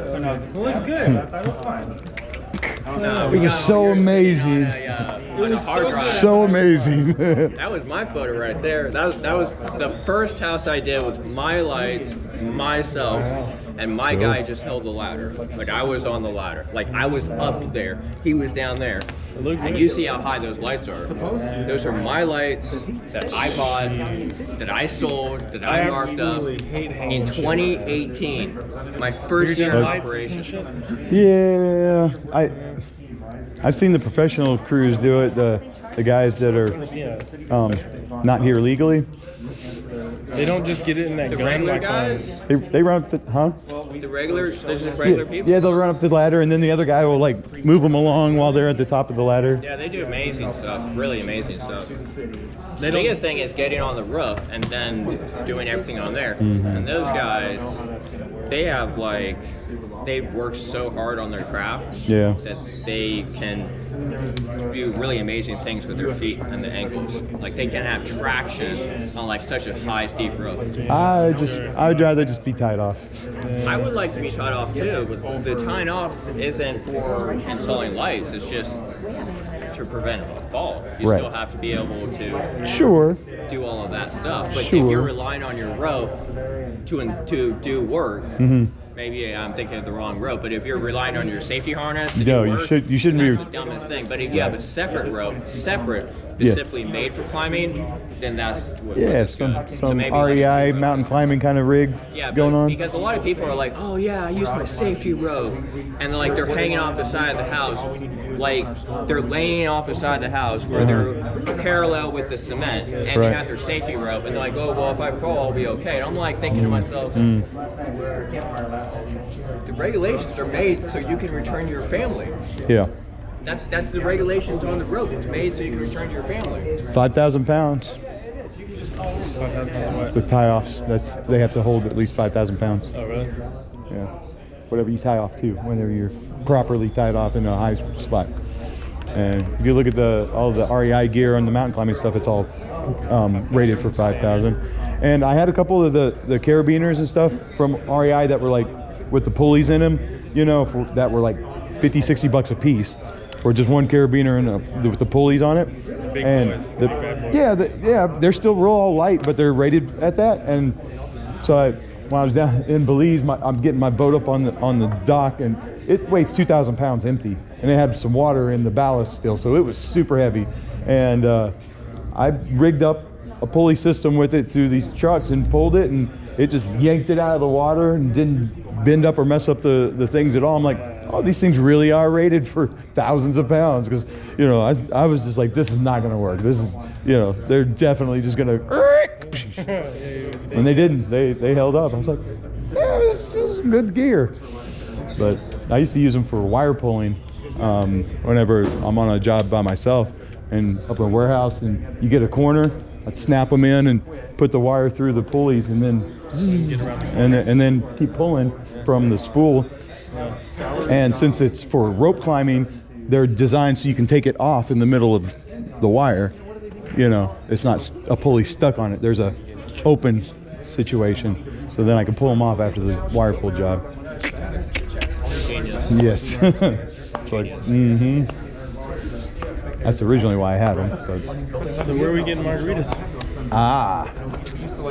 So no,
It looked good. I thought it was fine.
No,
It was so amazing.
It was
So amazing.
That was my photo right there. That was the first house I did with my lights, myself, and my guy just held the ladder. Like I was on the ladder. Like I was up there. He was down there. And you see how high those lights are. Those are my lights that I bought, that I sold, that I marked up in 2018. My first year of operation.
Yeah, I've seen the professional crews do it. The guys that are not here legally.
They don't just get it in that
The
gun
regular
like
guys,
They run up the
there's just regular people.
Yeah, they'll run up the ladder, and then the other guy will like move them along while they're at the top of the ladder.
Yeah, they do amazing stuff, really amazing stuff. The biggest thing is getting on the roof and then doing everything on there. And those guys, they have like, they work so hard on their craft that they can do really amazing things with their feet and the ankles. Like they can have traction on like such a high, steep roof.
I would rather just be tied off.
I would like to be tied off too, but the tying off isn't for installing lights. It's just to prevent a fall. You still have to be able to do all of that stuff. But if you're relying on your rope to do work, maybe I'm thinking of the wrong rope, but if you're relying on your safety harness to do work,
you shouldn't be.
That's the dumbest thing. But if you have a separate rope, specifically made for climbing, then that's what
some REI mountain climbing kind of rig going on.
Because a lot of people are like, oh yeah, I use my safety rope, and they're hanging off the side of the house, like they're laying off the side of the house where they're parallel with the cement, and they have their safety rope, and they're like, oh well, if I fall, I'll be okay. And I'm like thinking to myself, the regulations are made so you can return to your family.
Yeah.
That's the regulations on the rope. It's made so you can return to your family.
5,000 pounds. With tie-offs, they have to hold at least 5,000 pounds.
Oh, really?
Yeah. Whatever you tie off to, whenever you're properly tied off in a high spot. And if you look at all the REI gear on the mountain climbing stuff, it's all rated for 5,000. And I had a couple of the carabiners and stuff from REI that were like with the pulleys in them, that were like 50, 60 bucks a piece. Or just one carabiner with the pulleys on it.
Big
and
boys.
they're still real light, but they're rated at that. And so when I was down in Belize, I'm getting my boat up on the dock, and it weighs 2,000 pounds empty, and it had some water in the ballast still, so it was super heavy. And I rigged up a pulley system with it through these trucks and pulled it, and it just yanked it out of the water and didn't bend up or mess up the things at all. I'm like, oh, these things really are rated for thousands of pounds, because I was just like, this is not going to work. This is, they're definitely just going to, and they didn't. They held up. I was like, yeah, this is good gear. But I used to use them for wire pulling whenever I'm on a job by myself and up in a warehouse, and you get a corner, I'd snap them in and put the wire through the pulleys, and then and then keep pulling from the spool. And since it's for rope climbing, they're designed so you can take it off in the middle of the wire. It's not a pulley stuck on it. There's a open situation, so then I can pull them off after the wire pull job.
Genius.
Yes. It's like, That's originally why I had them. But.
So where are we getting margaritas?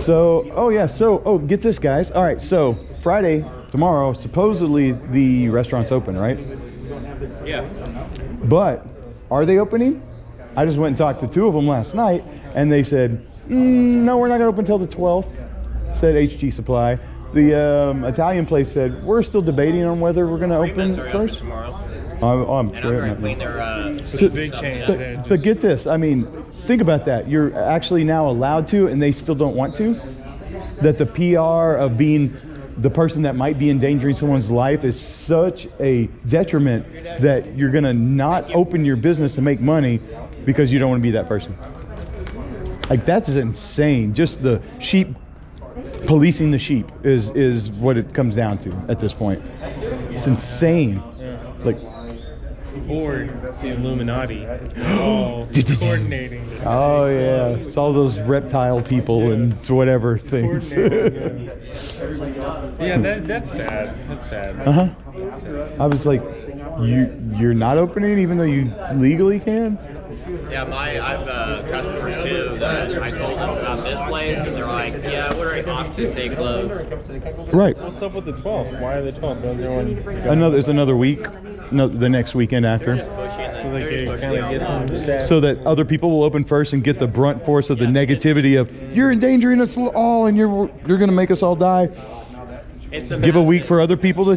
So get this, guys. All right, so Friday, tomorrow, supposedly the restaurant's open, right?
Yeah.
But are they opening? I just went and talked to two of them last night, and they said, no, we're not going to open until the 12th, said HG Supply. The Italian place said, we're still debating on whether we're going to open first. I'm sure.
I'm going to clean their
big change.
But get this, I mean, think about that. You're actually now allowed to, and they still don't want to. That the PR of being the person that might be endangering someone's life is such a detriment that you're going to not open your business and make money because you don't want to be that person. Like, that's insane. Just the sheep policing the sheep is what it comes down to at this point. It's insane. Like,
Or it's the Illuminati. All coordinating this.
oh yeah, it's all those reptile people and whatever things.
Yeah, that's sad. That's sad.
Uh-huh. I was like, you're not opening even though you legally can?
Yeah, I've customers too that I told them about this place, and they're like, yeah, we're off to stay closed.
Right.
What's up with the 12th? Why are the 12th?
There's another week. No, the next weekend after.
So they can kind of get some stats.
So that other people will open first and get the brunt force of the negativity of you're endangering us all and you're going to make us all die. Give a week for other people to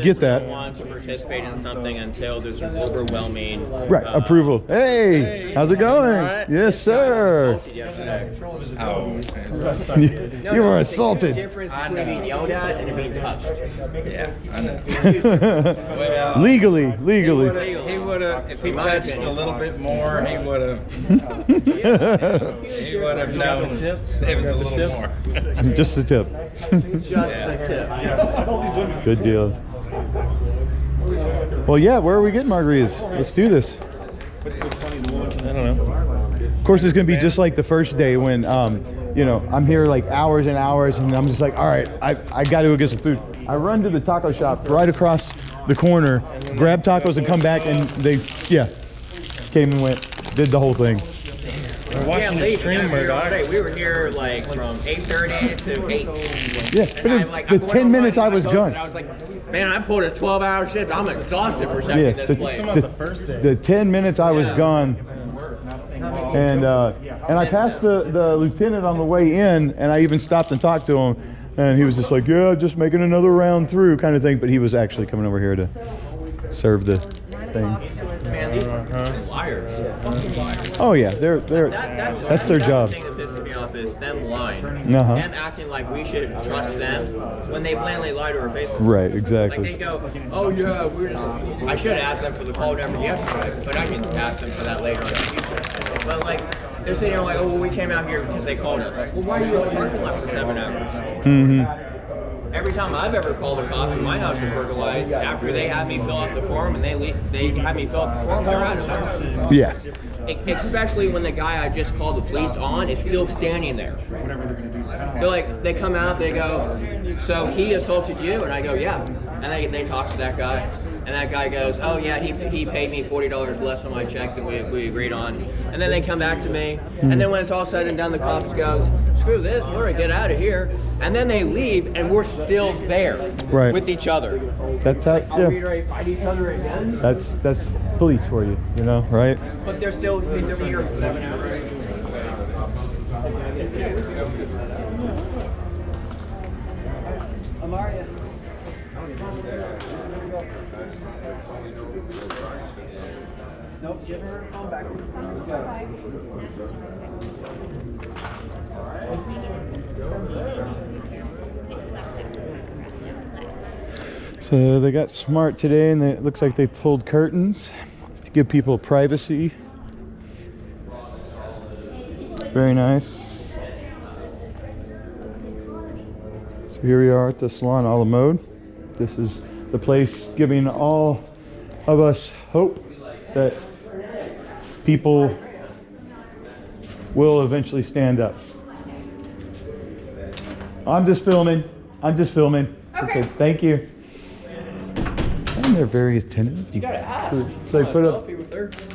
get that.
Want to participate in something until there's an overwhelming
approval. Hey, how's it going?
Right.
Yes, sir. You were assaulted.
There's a difference between being yelled at and being touched.
Yeah, I know.
Legally.
He would have, if he touched a little bit more, he would have. He would have known it was a little more.
Just a tip.
Just the tip.
Good deal. Well, yeah, where are we getting margaritas? Let's do this.
I don't know.
Of course, it's going to be just like the first day when, I'm here like hours and hours and I'm just like, all right, I got to go get some food. I run to the taco shop right across the corner, grab tacos and come back and they, came and went, did the whole thing.
We're watching the stream, Murdoch.
We were here like from 8:30 to 8.
Yeah, but the 10 minutes I was gone.
I was like, man, I pulled a 12-hour shift. I'm exhausted for checking this place.
The 10 minutes I was gone, and I passed the lieutenant on the way in, and I even stopped and talked to him, and he was just like, yeah, just making another round through kind of thing, but he was actually coming over here to serve the thing.
Man, these liars. Fucking liars.
Oh yeah, that's their job.
The thing that pisses me off is them lying.
Uh-huh.
Them acting like we should trust them when they blatantly lie to our faces.
Right, exactly.
Like they go, oh yeah, we're just. I should have asked them for the call number yesterday, but I can ask them for that later on in the future. But like, they're saying like, oh well, we came out here because they called us. Well, why are you in the parking lot for 7 hours?
Mm-hmm.
Every time I've ever called the cops when my house is burglarized, after they had me fill out the form and they had me fill out the form, they're out of there.
Yeah.
Especially when the guy I just called the police on is still standing there. They're like, they come out, they go, so he assaulted you? And I go, yeah. And they talk to that guy. And that guy goes, oh yeah, he paid me $40 less on my check than we agreed on. And then they come back to me. And then when it's all said and done, the cops goes, screw this, we're gonna get out of here. And then they leave and we're still there with each other.
That's how,
Are we ready to fight each other again?
That's police for you, right?
But they're still here for 7 hours.
Amaria. Nope, give her her phone back.
So they got smart today, and it looks like they pulled curtains to give people privacy. Very nice. So here we are at the Salon a la Mode. This is the place giving all of us hope that people will eventually stand up. I'm just filming. Okay, thank you. And they're very attentive.
You gotta ask.
So they put up.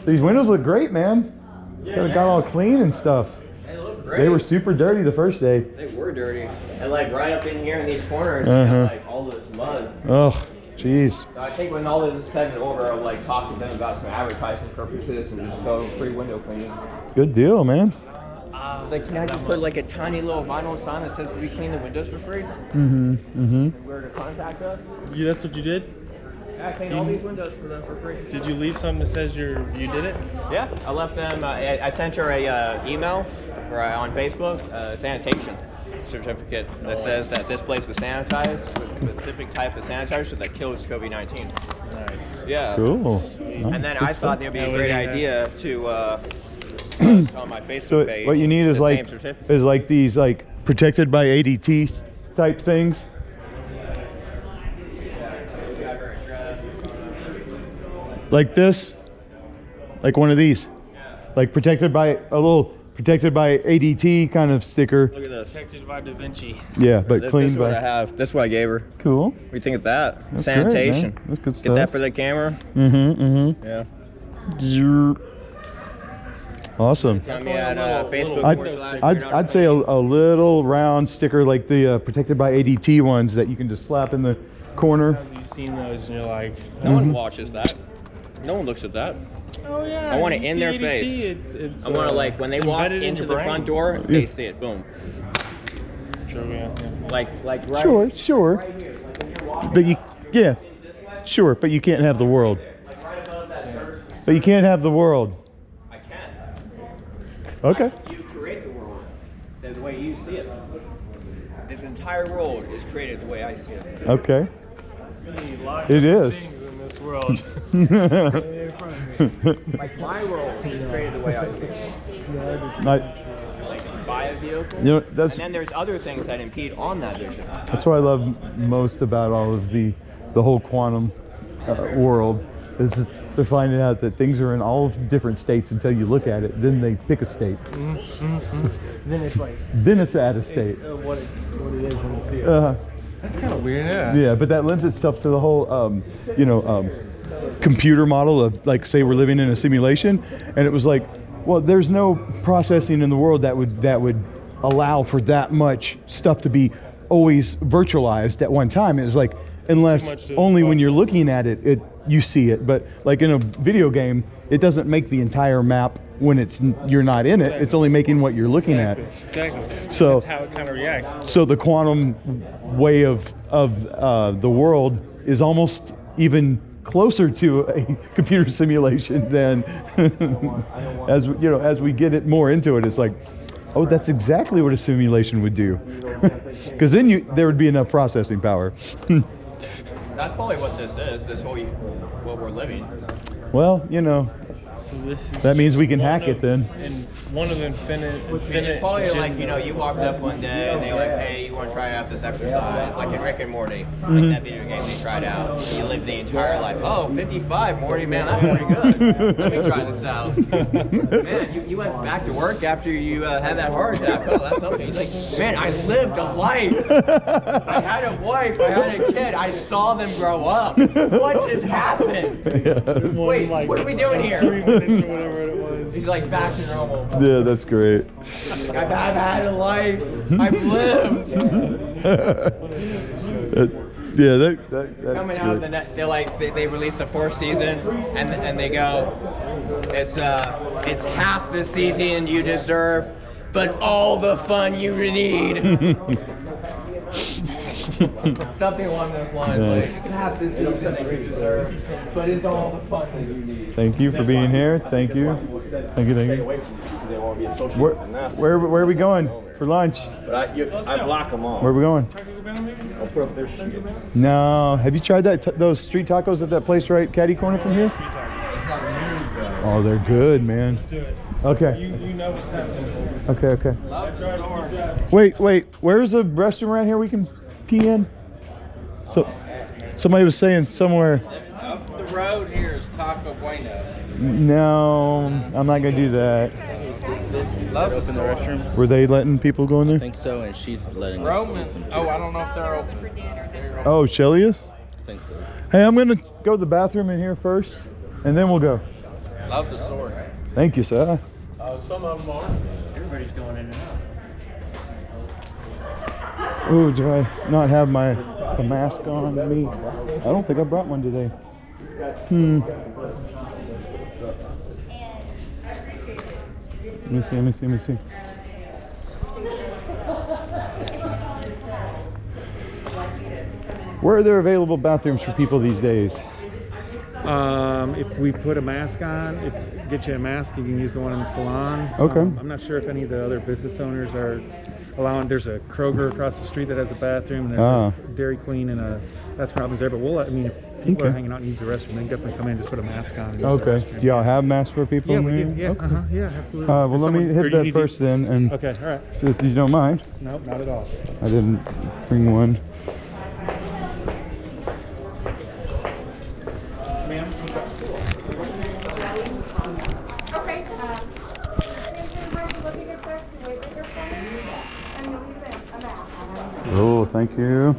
These windows look great, man. Got all clean and stuff.
They look great.
They were super dirty the first day.
They were dirty. And like right up in here in these corners, we have like all this mud.
Oh, jeez.
So I think when all this is said and over, I'll like talk to them about some advertising purposes and just go free window cleaning.
Good deal, man.
Like, can I just put like a tiny little vinyl sign that says we clean the windows for free? Where to contact us?
That's what you did?
Yeah, I cleaned all these windows for them for free.
Did you leave something that says you did it?
Yeah, I left them. I sent her a email on Facebook, sanitation certificate that says that this place was sanitized with a specific type of sanitizer that kills COVID-19.
Nice.
Yeah.
Cool.
And then I thought that'd be a great idea to post on my Facebook page.
So what you need is like these like protected by ADT type things. Like this, like one of these, like protected by ADT kind of sticker.
Look at this.
Protected by Da Vinci.
Yeah, but
This
cleaned
is what
by.
I have. This is what I gave her.
Cool.
What do you think of that?
That's
Sanitation.
great, man. That's good stuff.
Get that for the camera.
Yeah. Awesome.
Tell me at Facebook.
I'd say a little round sticker like the protected by ADT ones that you can just slap in the corner.
You've seen those and you're like,
No one watches that. No one looks at that.
oh yeah.
I want it
you
in
see
their
ADT,
face.
It's
I want to like when they
it's
walk
embedded in
into
your
the
brain.
front door, they see it. Boom.
True, yeah.
Like right.
Sure.
Right here. Like when you're walking
But you,
out,
yeah, sure. But you can't have the world.
like right above that shirt.
But you can't have the world.
I can.
Okay.
You create the world the way you see it. This entire world is created the way I see it.
Okay.
Lots
It
of
is.
things in this world.
Like my world is created the way I see it. Like buy a vehicle.
You know, that's
And then there's other things that impede on that vision.
that's what I love most about all of the whole quantum world is that they're finding out that things are in all different states until you look at it. Then they pick a state.
Then it's like
Then it's out of state.
what it is when you see it.
That's kind of weird, yeah.
Yeah, but that lends itself to the whole, computer model of like, say we're living in a simulation, and it was like, well, there's no processing in the world that would allow for that much stuff to be always virtualized at one time. It's like, unless only when you're looking at it, you see it. But like in a video game, it doesn't make the entire map when you're not in it. It's only making what you're looking at.
Exactly.
So
that's how it kind of reacts.
So the quantum way of the world is almost even closer to a computer simulation than as we get it more into it. It's like, oh, that's exactly what a simulation would do, because then there would be enough processing power.
That's probably what this is. This whole what we're living.
Well,
So this is
that means we can
one
hack it then.
And one of infinite.
It's probably like, you walked up one day and they're like, hey, you want to try out this exercise? Like in Rick and Morty, like that video game they tried out. You lived the entire life. Oh, 55, Morty, man, that's pretty good. Let me try this out. Man, you went back to work after you had that heart attack. Oh, that's something. He's like, man, I lived a life. I had a wife, I had a kid. I saw them grow up. What just happened? Wait, what are we doing here?
3 minutes or whatever it was.
He's like back to normal.
Yeah, that's great.
I've had a life. I've lived.
That's
Coming out of the net, they released the 4th season, and they go, it's half the season you deserve, but all the fun you need. Something along those lines,
Nice.
like it's half the season that you deserve, but it's all the fun that you need.
Thank you for being here. Thank you. Thank you. Where are we going for lunch?
But I block them all.
Where are we going?
I'll put up their shit.
No. Have you tried those street tacos at that place right caddy corner from here? Oh, they're good, man. Okay.
You know what's happening.
Okay. Wait. Where's the restroom around here we can pee in? So, somebody was saying somewhere.
Up the road here is Taco Bueno.
No, I'm not gonna do that.
Open the restrooms.
Were they letting people go in there?
I think so, and she's letting
Roman.
us.
Oh, I don't know if they're open.
Oh, Shelly is?
I think so.
Hey, I'm gonna go to the bathroom in here first, and then we'll go.
Love the sword.
Thank you, sir.
Some of them are.
Everybody's going in and out.
Ooh, do I not have the mask on me? I don't think I brought one today. Let me see. Where are there available bathrooms for people these days?
If we put a mask on, get you a mask, you can use the one in the salon.
Okay.
I'm not sure if any of the other business owners are allowing. There's a Kroger across the street that has a bathroom, and there's a Dairy Queen and a Baskin Robbins there. But I mean, if people are hanging out and use the restroom, they can definitely come in, just put a mask on. And use the restroom.
Do y'all have masks for people?
Yeah,
in
we
there?
do. Yeah,
Okay.
Yeah, absolutely.
Well, let me hit that first then. And
okay, all right.
If you don't mind.
Nope, not at all.
I didn't bring one. Oh, thank you.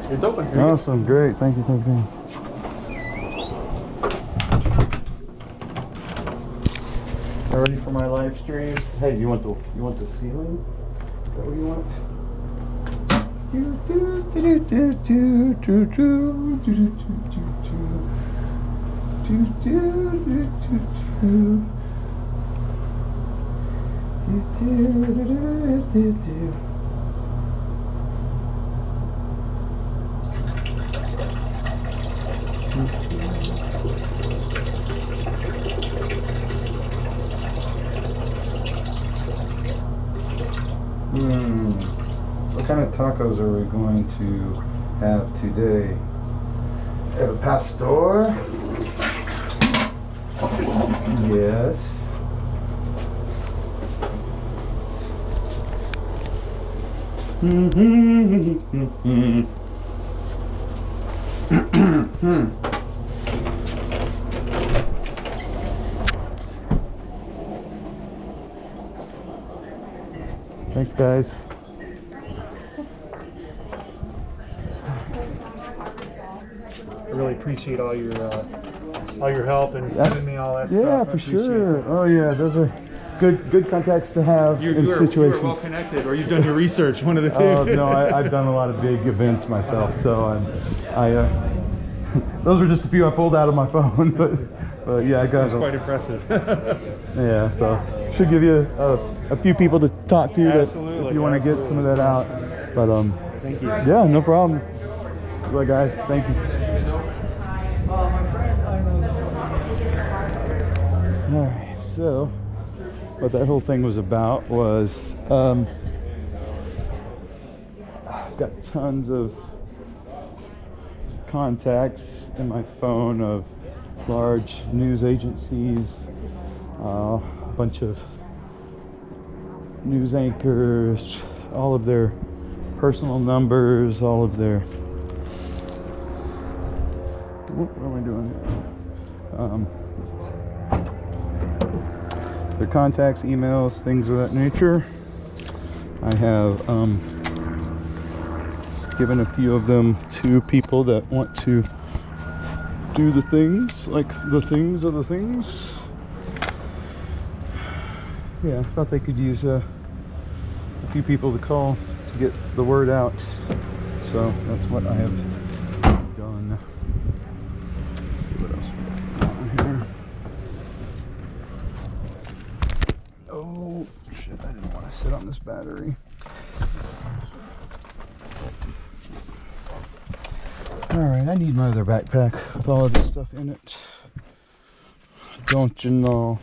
It's open.
Awesome, great. Thank you, thank you. All ready for my live streams? Hey, you want the ceiling? Is that what you want? What kind of tacos are we going to have today? El pastor? Yes. Thanks, guys.
I really appreciate all your help and sending me all that stuff.
Yeah, for sure. Oh yeah, those are good contacts to have in situations.
You are well connected, or you've done your research. One of the two.
No, I've done a lot of big events myself, so those were just a few I pulled out of my phone, but yeah, I got.
That's quite impressive.
Yeah, so should give you a few people to talk to that if you want to get some of that out. But
thank you.
Yeah, no problem. Good luck, guys. Thank you. All right, so what that whole thing was about was I've got tons of contacts in my phone of large news agencies, a bunch of news anchors, all of their personal numbers, all of their what am I doing here? Their contacts, emails, things of that nature. I have given a few of them to people that want to do the things, like the things of the things. Yeah, I thought they could use a few people to call to get the word out. So that's what I have done. Let's see what else we got on here. Oh shit, I didn't want to sit on this battery. Alright, I need my other backpack with all of this stuff in it. Don't you know?